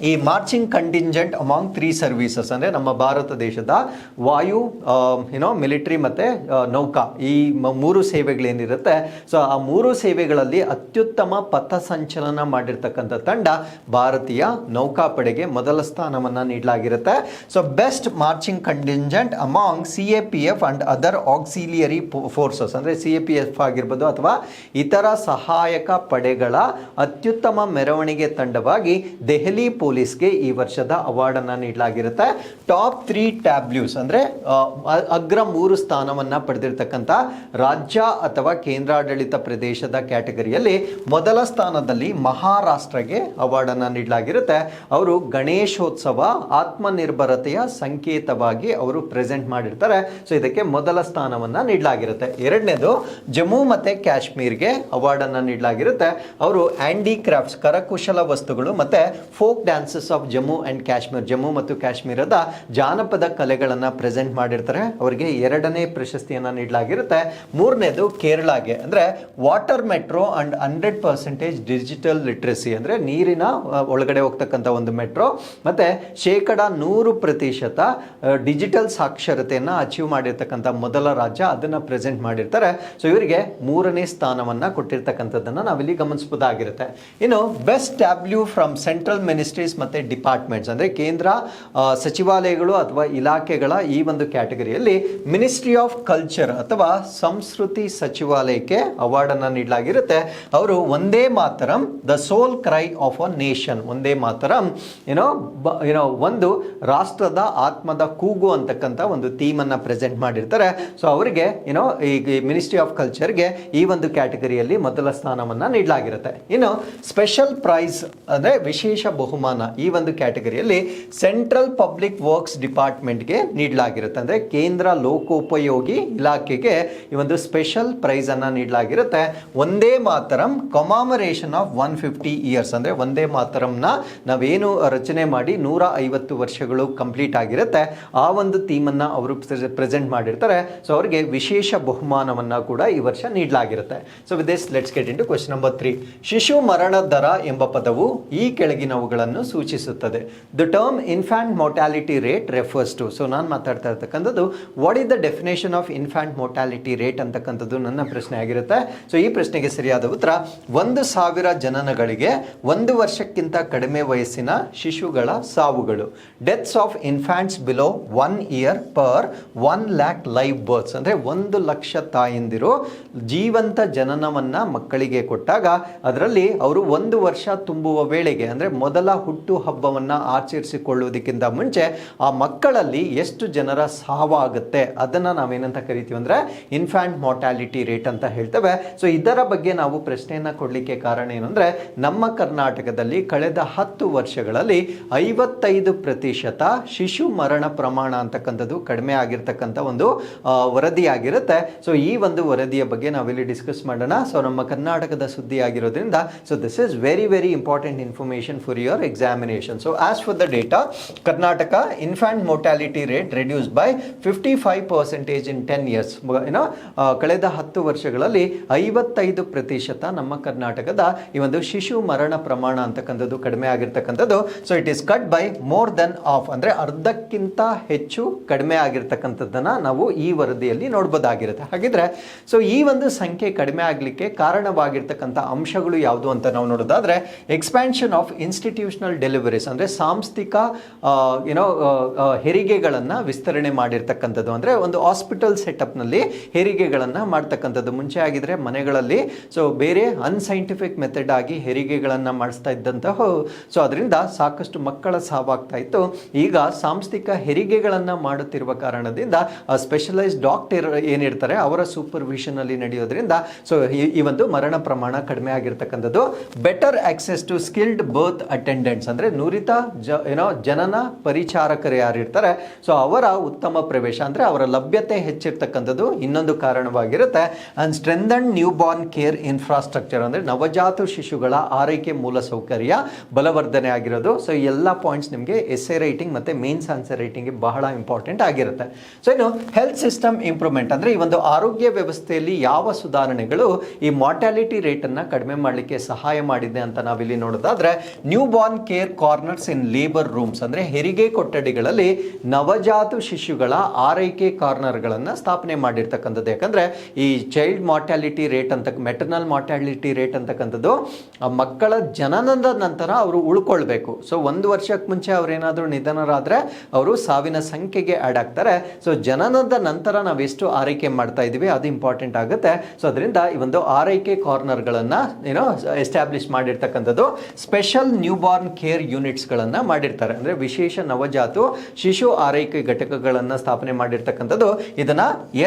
ಈ ಮಾರ್ಚಿಂಗ್ ಕಂಟಿಂಜೆಂಟ್ ಅಮಾಂಗ್ 3 ಸರ್ವೀಸಸ್ ಅಂದರೆ ನಮ್ಮ ಭಾರತ ದೇಶದ ವಾಯು ಮಿಲಿಟರಿ ಮತ್ತು ನೌಕಾ ಈ 3 ಸೇವೆಗಳೇನಿರುತ್ತೆ ಸೊ ಆ 3 ಸೇವೆಗಳಲ್ಲಿ ಅತ್ಯುತ್ತಮ ಪಥಸಂಚಲನ ಮಾಡಿರ್ತಕ್ಕಂಥ ತಂಡ ಭಾರತೀಯ ನೌಕಾಪಡೆಗೆ ಮೊದಲ ಸ್ಥಾನವನ್ನು ನೀಡಲಾಗಿರುತ್ತೆ. So best marching contingent among CAPF and other auxiliary forces ಅಂದರೆ CAPF ಆಗಿರ್ಬೋದು ಅಥವಾ ಇತರ ಸಹಾಯಕ ಪಡೆಗಳ ಅತ್ಯುತ್ತಮ ಮೆರವಣಿಗೆ ತಂಡವಾಗಿ ದೆಹಲಿ ಪೊಲೀಸ್ಗೆ ಈ ವರ್ಷದ ಅವಾರ್ಡ್ ಅನ್ನ ನೀಡಲಾಗಿರುತ್ತೆ. ಟಾಪ್ 3 ಟ್ಯಾಬ್ಲ್ಯೂಸ್ ಅಂದ್ರೆ ಅಗ್ರ 3 ಸ್ಥಾನವನ್ನ ಪಡೆದಿರತಕ್ಕಂತ ರಾಜ್ಯ ಅಥವಾ ಕೇಂದ್ರಾಡಳಿತ ಪ್ರದೇಶದ ಕ್ಯಾಟಗರಿಯಲ್ಲಿ ಮೊದಲ ಸ್ಥಾನದಲ್ಲಿ ಮಹಾರಾಷ್ಟ್ರಗೆ ಅವಾರ್ಡ್ ಅನ್ನ ನೀಡಲಾಗಿರುತ್ತೆ. ಅವರು ಗಣೇಶೋತ್ಸವ ಆತ್ಮನಿರ್ಭರತೆಯ ಸಂಕೇತವಾಗಿ ಅವರು ಪ್ರೆಸೆಂಟ್ ಮಾಡಿರ್ತಾರೆ. ಸೊ ಇದಕ್ಕೆ ಮೊದಲ ಸ್ಥಾನವನ್ನ ನೀಡಲಾಗಿರುತ್ತೆ. ಎರಡನೇದು ಜಮ್ಮು ಮತ್ತೆ ಕಾಶ್ಮೀರ್ಗೆ ಅವಾರ್ಡ್ ಅನ್ನ ನೀಡಲಾಗಿರುತ್ತೆ. ಅವರು ಹ್ಯಾಂಡಿ ಕ್ರಾಫ್ಟ್ಸ್ ಕರಕುಶಲ ವಸ್ತುಗಳು ಮತ್ತೆ folk dances of Jammu and Kashmir Jammu ಮತ್ತು ಕಾಶ್ಮೀರದ ಜಾನಪದ ಕಲೆಗಳನ್ನು ಪ್ರೆಸೆಂಟ್ ಮಾಡಿರ್ತಾರೆ. ಅವರಿಗೆ 2ನೇ ಪ್ರಶಸ್ತಿಯನ್ನು ನೀಡಲಾಗಿರುತ್ತೆ. ಮೂರನೇದು ಕೇರಳಗೆ ಅಂದರೆ water metro and 100% digital literacy ಅಂದರೆ ನೀರಿನ ಒಳಗಡೆ ಹೋಗ್ತಕ್ಕಂಥ ಒಂದು ಮೆಟ್ರೋ ಮತ್ತೆ 100% ಡಿಜಿಟಲ್ ಸಾಕ್ಷರತೆಯನ್ನು ಅಚೀವ್ ಮಾಡಿರ್ತಕ್ಕಂಥ ಮೊದಲ ರಾಜ್ಯ ಅದನ್ನು ಪ್ರೆಸೆಂಟ್ ಮಾಡಿರ್ತಾರೆ. ಸೊ ಇವರಿಗೆ 3ನೇ ಸ್ಥಾನವನ್ನು ಕೊಟ್ಟಿರ್ತಕ್ಕಂಥದ್ದನ್ನು ನಾವಿಲ್ಲಿ ಗಮನಿಸಬಹುದಾಗಿರುತ್ತೆ. ಇನ್ನು ಬೆಸ್ಟ್ ಟ್ಯಾಬ್ಲ್ಯೂ ಫ್ರಮ್ ಸೆಂಟ್ರಲ್ ಮಿನಿಸ್ಟ್ರೀಸ್ ಮತ್ತೆ ಡಿಪಾರ್ಟ್ಮೆಂಟ್ಸ್ ಅಂದರೆ ಕೇಂದ್ರ ಸಚಿವಾಲಯಗಳು ಅಥವಾ ಇಲಾಖೆಗಳ ಈ ಒಂದು ಕ್ಯಾಟಗರಿಯಲ್ಲಿ ಮಿನಿಸ್ಟ್ರಿ ಆಫ್ ಕಲ್ಚರ್ ಅಥವಾ ಸಂಸ್ಕೃತಿ ಸಚಿವಾಲಯಕ್ಕೆ ಅವಾರ್ಡ್ ಅನ್ನು ನೀಡಲಾಗಿರುತ್ತೆ. ಅವರು Vande Mataram the soul cry of a nation Vande Mataram ಒಂದು ರಾಷ್ಟ್ರದ ಆತ್ಮದ ಕೂಗು ಅಂತಕ್ಕಂಥ ಒಂದು ಥೀಮ್ ಅನ್ನ ಪ್ರೆಸೆಂಟ್ ಮಾಡಿರ್ತಾರೆ. ಸೊ ಅವರಿಗೆ ಈ ಮಿನಿಸ್ಟ್ರಿ ಆಫ್ ಕಲ್ಚರ್ಗೆ ಈ ಒಂದು ಕ್ಯಾಟಗರಿಯಲ್ಲಿ ಮೊದಲ ಸ್ಥಾನವನ್ನ ನೀಡಲಾಗಿರುತ್ತೆ. ಇನ್ನು ಸ್ಪೆಷಲ್ ಪ್ರೈಸ್ ಅಂದರೆ ವಿಶೇಷ ಬಹುಮಾನ ಈ ಒಂದು ಕ್ಯಾಟಗರಿಯಲ್ಲಿ ಸೆಂಟ್ರಲ್ ಪಬ್ಲಿಕ್ ವರ್ಕ್ಸ್ ಡಿಪಾರ್ಟ್ಮೆಂಟ್ಗೆ ನೀಡಲಾಗಿರುತ್ತೆ. ಅಂದರೆ ಕೇಂದ್ರ ಲೋಕೋಪಯೋಗಿ ಇಲಾಖೆಗೆ ಈ ಒಂದು ಸ್ಪೆಷಲ್ ಪ್ರೈಸ್ ಅನ್ನ ನೀಡಲಾಗಿರುತ್ತೆ. ಒಂದೇ ಮಾತರಂ ಕಮಾಮರೇಷನ್ ಆಫ್ 150 ಇಯರ್ಸ್ ಅಂದರೆ ಒಂದೇ ಮಾತರಂನ ನಾವೇನು ರಚನೆ ಮಾಡಿ 150 ವರ್ಷಗಳು ಕಂಪ್ಲೀಟ್ ಆಗಿರುತ್ತೆ ಆ ಒಂದು ಥೀಮ್ ಅನ್ನ ಅವರು ಪ್ರೆಸೆಂಟ್ ಮಾಡಿರ್ತಾರೆ. ಸೊ ಅವರಿಗೆ ವಿಶೇಷ ಬಹುಮಾನವನ್ನ ಕೂಡ ಈ ವರ್ಷ ನೀಡಲಾಗಿರುತ್ತೆ. So with this let's get into question number 3. ಶಿಶು ಮರಣ ದರ ಎಂಬ ಪದವು ಈ ಕೆಳಗಿನವುಗಳನ್ನು ಸೂಚಿಸುತ್ತದೆ. The term infant mortality rate refers to. So ನಾನು ಮಾತಾಡ್ತಾ ಇರ್ತಕ್ಕಂಥದ್ದು what is the definition of infant mortality rate ಅಂತಕ್ಕಂಥದ್ದು ನನ್ನ ಪ್ರಶ್ನೆ ಆಗಿರುತ್ತೆ. ಸೊ ಈ ಪ್ರಶ್ನೆಗೆ ಸರಿಯಾದ ಉತ್ತರ 1,000 ಜನನಗಳಿಗೆ 1 ವರ್ಷಕ್ಕಿಂತ ಕಡಿಮೆ ವಯಸ್ಸಿನ ಶಿಶುಗಳ ಸಾವುಗಳು. Deaths of infants below 1 year per 1 lakh live births ಅಂದರೆ 1 ಲಕ್ಷ ತಾಯಂದಿರು ಜೀವಂತ ಜನನವನ್ನ ಮಕ್ಕಳಿಗೆ ಕೊಟ್ಟಾಗ ಅದರಲ್ಲಿ ಅವರು 1 ವರ್ಷ ತುಂಬುವ ವೇಳೆಗೆ ಅಂದರೆ ಮೊದಲ ಹುಟ್ಟು ಹಬ್ಬವನ್ನು ಆಚರಿಸಿಕೊಳ್ಳುವುದಕ್ಕಿಂತ ಮುಂಚೆ ಆ ಮಕ್ಕಳಲ್ಲಿ ಎಷ್ಟು ಜನರ ಸಾವಾಗುತ್ತೆ ಅದನ್ನು ನಾವೇನಂತ ಕರಿತೀವಿ ಅಂದರೆ ಇನ್ಫ್ಯಾಂಟ್ ಮಾರ್ಟಾಲಿಟಿ ರೇಟ್ ಅಂತ ಹೇಳ್ತೇವೆ. ಸೊ ಇದರ ಬಗ್ಗೆ ನಾವು ಪ್ರಶ್ನೆಯನ್ನು ಕೊಡಲಿಕ್ಕೆ ಕಾರಣ ಏನು ಅಂದರೆ ನಮ್ಮ ಕರ್ನಾಟಕದಲ್ಲಿ ಕಳೆದ 10 ವರ್ಷಗಳಲ್ಲಿ 55% ಶಿಶು ಮರಣ ಪ್ರಮಾಣ ಅಂತಕ್ಕಂಥದ್ದು ಕಡಿಮೆ ಆಗಿರ್ತಕ್ಕಂಥ ಒಂದು ವರದಿಯಾಗಿರುತ್ತೆ. ಸೊ ಈ ಒಂದು ವರದಿಯ ಬಗ್ಗೆ ನಾವಿಲ್ಲಿ ಡಿಸ್ಕಸ್ ಮಾಡೋಣ. ಸೊ ನಮ್ಮ ಕರ್ನಾಟಕದ ಸುದ್ದಿ ಆಗಿರೋದ್ರಿಂದ so this is very very important information for your your examination. So as for the data, Karnataka infant mortality rate reduced by 55% in 10 years. ಕಳೆದ 10 ವರ್ಷಗಳಲ್ಲಿ 55% ನಮ್ಮ ಕರ್ನಾಟಕದ ಈ ಒಂದು ಶಿಶು ಮರಣ ಪ್ರಮಾಣ ಅಂತಕ್ಕಂಥದ್ದು ಕಡಿಮೆ ಆಗಿರ್ತಕ್ಕಂಥದ್ದು. So it is cut by more than of, ಅಂದ್ರೆ ಅರ್ಧಕ್ಕಿಂತ ಹೆಚ್ಚು ಕಡಿಮೆ ಆಗಿರ್ತಕ್ಕಂಥದ್ದನ್ನ ನಾವು ಈ ವರದಿಯಲ್ಲಿ ನೋಡ್ಬೋದಾಗಿರುತ್ತೆ. ಹಾಗಿದ್ರೆ ಸೊ ಈ ಒಂದು ಸಂಖ್ಯೆ ಕಡಿಮೆ ಆಗಲಿಕ್ಕೆ ಕಾರಣವಾಗಿರ್ತಕ್ಕಂಥ ಅಂಶಗಳು ಯಾವುದು ಅಂತ ನಾವು ನೋಡೋದಾದ್ರೆ, ಎಕ್ಸ್ಪ್ಯಾನ್ಷನ್ ಆಫ್ ಇನ್ಸ್ಟಿಟ್ಯೂಷನಲ್ ಡೆಲಿವರೀಸ್, ಅಂದ್ರೆ ಸಾಂಸ್ಥಿಕ ಹೆರಿಗೆಗಳನ್ನ ವಿಸ್ತರಣೆ ಮಾಡಿರ್ತಕ್ಕಂಥದ್ದು. ಅಂದ್ರೆ ಒಂದು ಹಾಸ್ಪಿಟಲ್ ಸೆಟಪ್ ನಲ್ಲಿ ಹೆರಿಗೆಗಳನ್ನ ಮಾಡ್ತಕ್ಕಂಥದ್ದು. ಮುಂಚೆ ಆಗಿದ್ರೆ ಮನೆಗಳಲ್ಲಿ ಸೊ ಬೇರೆ ಅನ್ಸೈಂಟಿಫಿಕ್ ಮೆಥಡ್ ಆಗಿ ಹೆರಿಗೆಗಳನ್ನ ಮಾಡಿಸ್ತಾ ಇದ್ದಂತಹ, ಸೊ ಅದರಿಂದ ಸಾಕಷ್ಟು ಮಕ್ಕಳ ಸಾವಾಗ್ತಾ ಇತ್ತು. ಈಗ ಸಾಂಸ್ಥಿಕ ಹೆರಿಗೆಗಳನ್ನ ಮಾಡುತ್ತಿರುವ ಕಾರಣದಿಂದ ಸ್ಪೆಷಲೈಸ್ಡ್ ಡಾಕ್ಟರ್ ಏನಿರ್ತಾರೆ ಅವರ ಸೂಪರ್ವಿಷನ್ ಅಲ್ಲಿ ನಡೆಯೋದ್ರಿಂದ ಸೊ ಈ ಒಂದು ಮರಣ ಪ್ರಮಾಣ ಕಡಿಮೆ ಆಗಿರ್ತಕ್ಕಂಥದ್ದು. Better access to skilled birth attendants, ಅಂದ್ರೆ ನುರಿತ ಜನನ ಪರಿಚಾರಕರು ಯಾರಿರ್ತಾರೆ ಸೊ ಅವರ ಉತ್ತಮ ಪ್ರವೇಶ, ಅಂದ್ರೆ ಅವರ ಲಭ್ಯತೆ ಹೆಚ್ಚಿರ್ತಕ್ಕಂಥದ್ದು ಇನ್ನೊಂದು ಕಾರಣವಾಗಿರುತ್ತೆ. And strengthen new born care infrastructure, ಅಂದ್ರೆ ನವಜಾತ ಶಿಶುಗಳ ಆರೈಕೆ ಮೂಲಸೌಕರ್ಯ ಬಲವರ್ಧನೆ ಆಗಿರೋದು. ಸೊ ಎಲ್ಲ ಪಾಯಿಂಟ್ಸ್ ನಿಮಗೆ ಎಸ್ಸೆ ರೈಟಿಂಗ್ ಮತ್ತೆ ಮೇನ್ಸ್ ಆನ್ಸರ್ ರೈಟಿಂಗ್ ಬಹಳ ಇಂಪಾರ್ಟೆಂಟ್ ಆಗಿರುತ್ತೆ. ಸೊ ಇನ್ನು ಹೆಲ್ತ್ ಸಿಸ್ಟಮ್ ಇಂಪ್ರೂವ್ಮೆಂಟ್, ಅಂದ್ರೆ ಈ ಒಂದು ಆರೋಗ್ಯ ವ್ಯವಸ್ಥೆಯಲ್ಲಿ ಯಾವ ಸುಧಾರಣೆಗಳು ಈ ಮಾರ್ಟಾಲಿಟಿ ರೇಟ್ ಅನ್ನ ಕಡಿಮೆ ಮಾಡಲಿಕ್ಕೆ ಸಹಾಯ ಮಾಡಿದೆ ಅಂತ ನಾವಿಲ್ಲಿ ನೋಡೋದಾದ್ರೆ, new born care corners in labour rooms, ಅಂದ್ರೆ ಹೆರಿಗೆ ಕೊಠಡಿಗಳಲ್ಲಿ ನವಜಾತ ಶಿಶುಗಳ ಆರೈಕೆ ಕಾರ್ನರ್ಗಳನ್ನ ಸ್ಥಾಪನೆ ಮಾಡಿರ್ತಕ್ಕಂಥದ್ದು. ಯಾಕಂದ್ರೆ ಈ ಚೈಲ್ಡ್ ಮಾರ್ಟಾಲಿಟಿ ರೇಟ್ ಅಂತ, ಮೆಟರ್ನಲ್ ಮಾರ್ಟಾಲಿಟಿ ರೇಟ್ ಅಂತಕ್ಕಂಥದ್ದು ಮಕ್ಕಳ ಜನನದ ನಂತರ ಅವರು ಉಳ್ಕೊಳ್ಬೇಕು. ಸೊ 1 ವರ್ಷಕ್ಕೆ ಮುಂಚೆ ಅವ್ರೇನಾದ್ರೂ ನಿಧನರಾದ್ರೆ ಅವರು ಸಾವಿನ ಸಂಖ್ಯೆಗೆ ಆಡ್ ಆಗ್ತಾರೆ. ಸೊ ಜನನದ ನಂತರ ನಾವು ಎಷ್ಟು ಆರೈಕೆ ಮಾಡ್ತಾ ಇದೀವಿ ಅದು ಇಂಪಾರ್ಟೆಂಟ್ ಆಗುತ್ತೆ. ಸೊ ಅದರಿಂದ ಈ ಒಂದು ಆರೈಕೆ ಕಾರ್ನರ್ಗಳನ್ನ ಎಸ್ಟಾಬ್ಲಿಷ್ ಮಾಡಿರ್ತಕ್ಕಂಥದ್ದು. Special new born care units ಗಳನ್ನ ಮಾಡಿರ್ತಾರೆ, ಅಂದ್ರೆ ವಿಶೇಷ ನವಜಾತ ಶಿಶು ಆರೈಕೆ ಘಟಕಗಳನ್ನ ಸ್ಥಾಪನೆ ಮಾಡಿರ್ತಕ್ಕಂಥದ್ದು. ಇದನ್ನ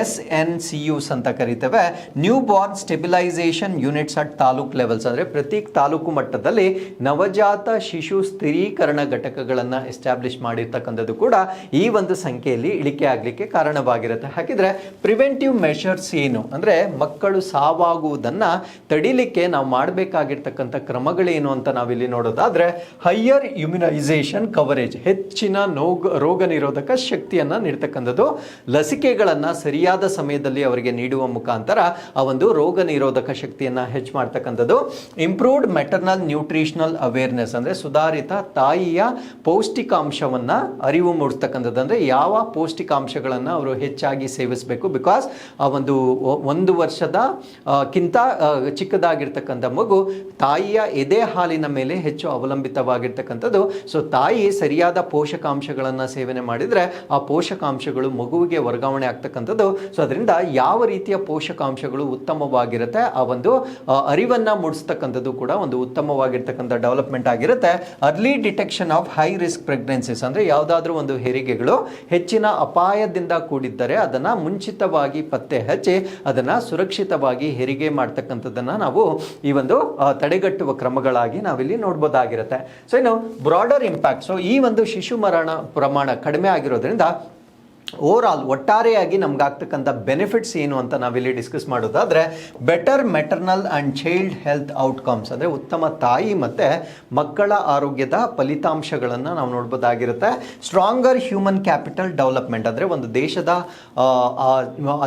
SNCUs ಅಂತ ಕರೀತೇವೆ, new born stabilisation units at taluk levels, ಅಂದ್ರೆ ಪ್ರತಿ ತಾಲೂಕು ಮಟ್ಟದಲ್ಲಿ ನವಜಾತ ಶಿಶು ಸ್ಥಿರೀಕರಣ ಘಟಕಗಳನ್ನ ಎಸ್ಟಾಬ್ಲಿಷ್ ಮಾಡಿರ್ತಕ್ಕಂಥದ್ದು ಕೂಡ ಈ ಒಂದು ಸಂಖ್ಯೆಯಲ್ಲಿ ಇಳಿಕೆ ಆಗ್ಲಿಕ್ಕೆ ಕಾರಣವಾಗಿರುತ್ತೆ. ಹಾಗಿದ್ರೆ ಪ್ರಿವೆಂಟಿವ್ ಮೆಷರ್ಸ್ ಏನು, ಅಂದ್ರೆ ಮಕ್ಕಳು ಸಾವಾಗುವುದನ್ನ ತಡಿಲಿಕ್ಕೆ ನಾವು ಮಾಡಬೇಕಾಗಿರ್ತಕ್ಕಂಥ ಕ್ರಮಗಳೇನು ಅಂತ ನಾವಿಲ್ಲಿ ನೋಡೋದಾದ್ರೆ, ಹೈಯರ್ ಇಮ್ಯುನೈಸೇಷನ್ ಕವರೇಜ್, ಹೆಚ್ಚಿನ ರೋಗ ನಿರೋಧಕ ಶಕ್ತಿಯನ್ನ ನೀಡ್ತಕ್ಕಂಥದ್ದು. ಲಸಿಕೆಗಳನ್ನ ಸರಿಯಾದ ಸಮಯದಲ್ಲಿ ಅವರಿಗೆ ನೀಡುವ ಮುಖಾಂತರ ಆ ಒಂದು ರೋಗ ನಿರೋಧಕ ಶಕ್ತಿಯನ್ನ ಹೆಚ್ಚು ಮಾಡ್ತಕ್ಕಂಥದ್ದು. ಇಂಪ್ರೂವ್ಡ್ ಮೆಟರ್ನಲ್ ನ್ಯೂಟ್ರಿಷನಲ್ ಅವೇರ್ನೆಸ್, ಅಂದ್ರೆ ಸುಧಾರಿತ ತಾಯಿಯ ಪೌಷ್ಟಿಕಾಂಶವನ್ನ ಅರಿವು ಮೂಡಿಸ್ತಕ್ಕಂಥದ್ದು. ಅಂದ್ರೆ ಯಾವ ಪೌಷ್ಟಿಕಾಂಶಗಳನ್ನ ಅವರು ಹೆಚ್ಚಾಗಿ ಸೇವಿಸಬೇಕು, ಬಿಕಾಸ್ ಆ ಒಂದು ವರ್ಷದ ಕಿಂತ ಚಿಕ್ಕದಾಗಿರ್ತಕ್ಕಂಥ ಮಗು ತಾಯಿಯ ಎದೆ ಹಾಲಿನ ಮೇಲೆ ಹೆಚ್ಚು ಅವಲಂಬಿತವಾಗಿರ್ತಕ್ಕಂಥದ್ದು. ಸೊ ತಾಯಿ ಸರಿಯಾದ ಪೋಷಕಾಂಶಗಳನ್ನ ಸೇವನೆ ಮಾಡಿದ್ರೆ ಆ ಪೋಷಕಾಂಶಗಳು ಮಗುವಿಗೆ ವರ್ಗಾವಣೆ ಆಗ್ತಕ್ಕಂಥದ್ದು. ಸೊ ಅದರಿಂದ ಯಾವ ರೀತಿಯ ಪೋಷಕಾಂಶಗಳು ಉತ್ತಮವಾಗಿರುತ್ತೆ ಆ ಒಂದು ಅರಿವನ್ನ ಮೂಡಿಸ್ತಕ್ಕಂಥದ್ದು ಕೂಡ ಒಂದು ಉತ್ತಮವಾಗಿರ್ತಕ್ಕಂಥ ಡೆವಲಪ್ಮೆಂಟ್ ಆಗಿರುತ್ತೆ. Early detection of high risk pregnancies, ಅಂದ್ರೆ ಯಾವುದಾದ್ರೂ ಒಂದು ಹೆರಿಗೆಗಳು ಹೆಚ್ಚಿನ ಅಪಾಯದಿಂದ ಕೂಡಿದ್ದರೆ ಅದನ್ನ ಮುಂಚಿತವಾಗಿ ಪತ್ತೆ ಹಚ್ಚಿ ಅದನ್ನ ಸುರಕ್ಷಿತವಾಗಿ ಹೆರಿಗೆ ಮಾಡ್ತಕ್ಕಂಥದ್ದನ್ನ ನಾವು ಈ ಒಂದು ತಡೆಗಟ್ಟುವ ಕ್ರಮಗಳಾಗಿ ನಾವಿಲ್ಲಿ ನೋಡ್ಬೋದಾಗಿರುತ್ತೆ. ಸೊ ಇನ್ನು ಬ್ರಾಡರ್ ಇಂಪ್ಯಾಕ್ಟ್, ಸೊ ಈ ಒಂದು ಶಿಶು ಮರಣ ಪ್ರಮಾಣ ಕಡಿಮೆ ಆಗಿರೋದ್ರಿಂದ ಓವರ್ ಆಲ್ ಒಟ್ಟಾರೆಯಾಗಿ ನಮ್ಗಾಗ್ತಕ್ಕಂಥ ಬೆನಿಫಿಟ್ಸ್ ಏನು ಅಂತ ನಾವಿಲ್ಲಿ ಡಿಸ್ಕಸ್ ಮಾಡೋದಾದ್ರೆ, better maternal and child health outcomes, ಅಂದ್ರೆ ಉತ್ತಮ ತಾಯಿ ಮತ್ತೆ ಮಕ್ಕಳ ಆರೋಗ್ಯದ ಫಲಿತಾಂಶಗಳನ್ನು ನಾವು ನೋಡ್ಬೋದಾಗಿರುತ್ತೆ. ಸ್ಟ್ರಾಂಗರ್ ಹ್ಯೂಮನ್ ಕ್ಯಾಪಿಟಲ್ ಡೆವಲಪ್ಮೆಂಟ್, ಅಂದ್ರೆ ಒಂದು ದೇಶದ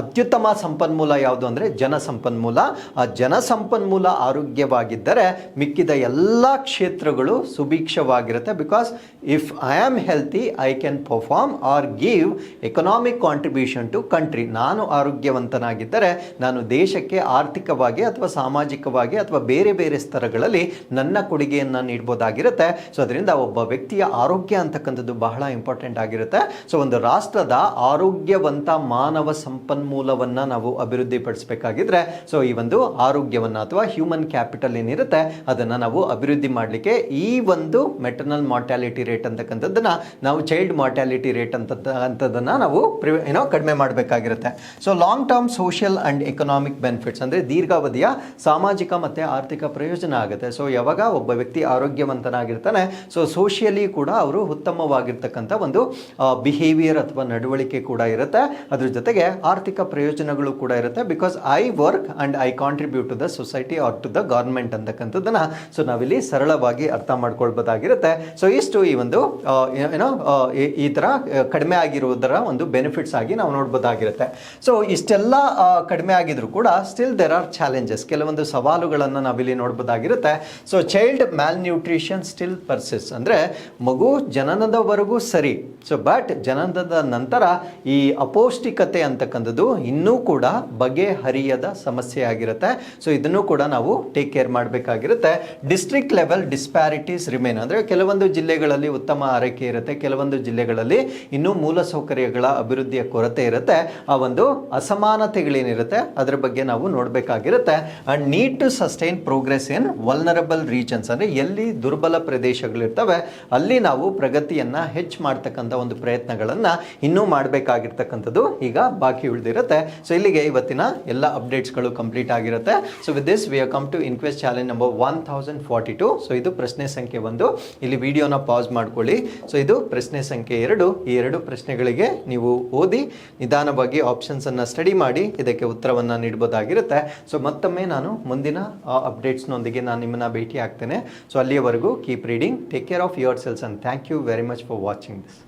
ಅತ್ಯುತ್ತಮ ಸಂಪನ್ಮೂಲ ಯಾವುದು ಅಂದ್ರೆ ಜನಸಂಪನ್ಮೂಲ. ಆ ಜನಸಂಪನ್ಮೂಲ ಆರೋಗ್ಯವಾಗಿದ್ದರೆ ಮಿಕ್ಕಿದ ಎಲ್ಲ ಕ್ಷೇತ್ರಗಳು ಸುಭಿಕ್ಷವಾಗಿರುತ್ತೆ. Because if I am healthy I can perform or give economic contribution to country. ನಾನು ಆರೋಗ್ಯವಂತನಾಗಿದ್ದರೆ ನಾನು ದೇಶಕ್ಕೆ ಆರ್ಥಿಕವಾಗಿ ಅಥವಾ ಸಾಮಾಜಿಕವಾಗಿ ಅಥವಾ ಬೇರೆ ಬೇರೆ ಸ್ತರಗಳಲ್ಲಿ ನನ್ನ ಕೊಡುಗೆಯನ್ನು ನೀಡಬಹುದಾಗಿರುತ್ತೆ. ಸೊ ಅದರಿಂದ ಒಬ್ಬ ವ್ಯಕ್ತಿಯ ಆರೋಗ್ಯ ಅಂತಕ್ಕಂಥದ್ದು ಬಹಳ ಇಂಪಾರ್ಟೆಂಟ್ ಆಗಿರುತ್ತೆ. ಸೊ ಒಂದು ರಾಷ್ಟ್ರದ ಆರೋಗ್ಯವಂತ ಮಾನವ ಸಂಪನ್ಮೂಲವನ್ನು ನಾವು ಅಭಿವೃದ್ಧಿ ಪಡಿಸಬೇಕಾಗಿದ್ರೆ ಸೊ ಈ ಒಂದು ಆರೋಗ್ಯವನ್ನು ಅಥವಾ ಹ್ಯೂಮನ್ ಕ್ಯಾಪಿಟಲ್ ಏನಿರುತ್ತೆ ಅದನ್ನು ನಾವು ಅಭಿವೃದ್ಧಿ ಮಾಡಲಿಕ್ಕೆ ಈ ಒಂದು ಮೆಟರ್ನಲ್ ಮಾರ್ಟಾಲಿಟಿ ರೇಟ್ ಅಂತಕ್ಕಂಥದ್ದನ್ನು ನಾವು ಚೈಲ್ಡ್ ಮಾರ್ಟಾಲಿಟಿ ರೇಟ್ ಅಂತದನ್ನು ನಾವು ನಾವು ಕಡಿಮೆ ಮಾಡಬೇಕಾಗಿರುತ್ತೆ. So long term social and economic benefits ಅಂದರೆ ದೀರ್ಘಾವಧಿಯ ಸಾಮಾಜಿಕ ಮತ್ತು ಆರ್ಥಿಕ ಪ್ರಯೋಜನ ಆಗುತ್ತೆ. ಸೊ ಯಾವಾಗ ಒಬ್ಬ ವ್ಯಕ್ತಿ ಆರೋಗ್ಯವಂತನಾಗಿರ್ತಾನೆ, ಸೊ ಸೋಷಿಯಲಿ ಕೂಡ ಅವರು ಉತ್ತಮವಾಗಿರ್ತಕ್ಕಂಥ ಒಂದು ಬಿಹೇವಿಯರ್ ಅಥವಾ ನಡವಳಿಕೆ ಕೂಡ ಇರುತ್ತೆ. ಅದ್ರ ಜೊತೆಗೆ ಆರ್ಥಿಕ ಪ್ರಯೋಜನಗಳು ಕೂಡ ಇರುತ್ತೆ. Because I work and I contribute to the society or to the government ಅಂತಕ್ಕಂಥದ್ದನ್ನು ಸೊ ನಾವಿಲ್ಲಿ ಸರಳವಾಗಿ ಅರ್ಥ ಮಾಡ್ಕೊಳ್ಬೋದಾಗಿರುತ್ತೆ. ಸೊ ಇಷ್ಟು ಈ ಒಂದು ಈ ಥರ ಕಡಿಮೆ ಆಗಿರುವುದರ ಒಂದು ಬೆನಿಫಿಟ್ಸ್ ಆಗಿ ನಾವು ನೋಡ್ಬೋದಾಗಿರುತ್ತೆ. ಸೊ ಇಷ್ಟೆಲ್ಲ ಕಡಿಮೆ ಆಗಿದ್ರು ಕೂಡ ಸ್ಟಿಲ್ ದೇರ್ ಆರ್ ಚಾಲೆಂಜಸ್, ಕೆಲವೊಂದು ಸವಾಲುಗಳನ್ನು ನಾವಿಲ್ಲಿ ನೋಡ್ಬೋದಾಗಿರುತ್ತೆ. ಸೊ ಚೈಲ್ಡ್ ಮ್ಯಾಲ್ ನ್ಯೂಟ್ರಿಷನ್ ಸ್ಟಿಲ್ ಪರ್ಸಿಸ್, ಅಂದರೆ ಮಗು ಜನನದವರೆಗೂ ಸರಿ, ಸೊ ಬಟ್ ಜನನದ ನಂತರ ಈ ಅಪೌಷ್ಟಿಕತೆ ಅಂತಕ್ಕಂಥದ್ದು ಇನ್ನೂ ಕೂಡ ಬಗೆಹರಿಯದ ಸಮಸ್ಯೆ ಆಗಿರುತ್ತೆ. ಸೊ ಇದನ್ನು ಕೂಡ ನಾವು ಟೇಕ್ ಕೇರ್ ಮಾಡಬೇಕಾಗಿರುತ್ತೆ. ಡಿಸ್ಟ್ರಿಕ್ಟ್ ಲೆವೆಲ್ ಡಿಸ್ಪ್ಯಾರಿಟೀಸ್ ರಿಮೇನ್, ಅಂದರೆ ಕೆಲವೊಂದು ಜಿಲ್ಲೆಗಳಲ್ಲಿ ಉತ್ತಮ ಆರೈಕೆ ಇರುತ್ತೆ, ಕೆಲವೊಂದು ಜಿಲ್ಲೆಗಳಲ್ಲಿ ಇನ್ನೂ ಮೂಲಸೌಕರ್ಯಗಳ ಅಭಿವೃದ್ಧಿಯ ಕೊರತೆ ಇರುತ್ತೆ. ಆ ಒಂದು ಅಸಮಾನತೆಗಳೇನಿರುತ್ತೆ ಅದರ ಬಗ್ಗೆ ನಾವು ನೋಡಬೇಕಾಗಿರುತ್ತೆ. And need to sustain progress in vulnerable regions, ಅಂದರೆ ಎಲ್ಲಿ ದುರ್ಬಲ ಪ್ರದೇಶಗಳಿರ್ತವೆ ಅಲ್ಲಿ ನಾವು ಪ್ರಗತಿಯನ್ನು ಹೆಚ್ಚು ಮಾಡ್ತಕ್ಕಂಥ ಒಂದು ಪ್ರಯತ್ನಗಳನ್ನು ಇನ್ನೂ ಮಾಡಬೇಕಾಗಿರ್ತಕ್ಕಂಥದ್ದು ಈಗ ಬಾಕಿ ಉಳಿದಿರುತ್ತೆ. ಸೊ ಇಲ್ಲಿಗೆ ಇವತ್ತಿನ ಎಲ್ಲ ಅಪ್ಡೇಟ್ಸ್ಗಳು ಕಂಪ್ಲೀಟ್ ಆಗಿರುತ್ತೆ. So with this we have come to inquest challenge number 1042. So ಇದು ಪ್ರಶ್ನೆ ಸಂಖ್ಯೆ 1. ಇಲ್ಲಿ ವಿಡಿಯೋನ ಪಾಸ್ ಮಾಡ್ಕೊಳ್ಳಿ. ಸೊ ಇದು ಪ್ರಶ್ನೆ ಸಂಖ್ಯೆ 2. ಈ 2 ಪ್ರಶ್ನೆಗಳಿಗೆ ನೀವು ಓದಿ ನಿಧಾನವಾಗಿ ಆಪ್ಷನ್ಸನ್ನು ಸ್ಟಡಿ ಮಾಡಿ ಇದಕ್ಕೆ ಉತ್ತರವನ್ನು ನೀಡಬಹುದಾಗಿರುತ್ತೆ. ಸೊ ಮತ್ತೊಮ್ಮೆ ನಾನು ಮುಂದಿನ ಅಪ್ಡೇಟ್ಸ್ನೊಂದಿಗೆ ನಾನು ನಿಮ್ಮನ್ನು ಭೇಟಿ ಆಗ್ತೇನೆ. ಸೊ ಅಲ್ಲಿಯವರೆಗೂ keep reading, take care of your selves, and thank you very much for watching this.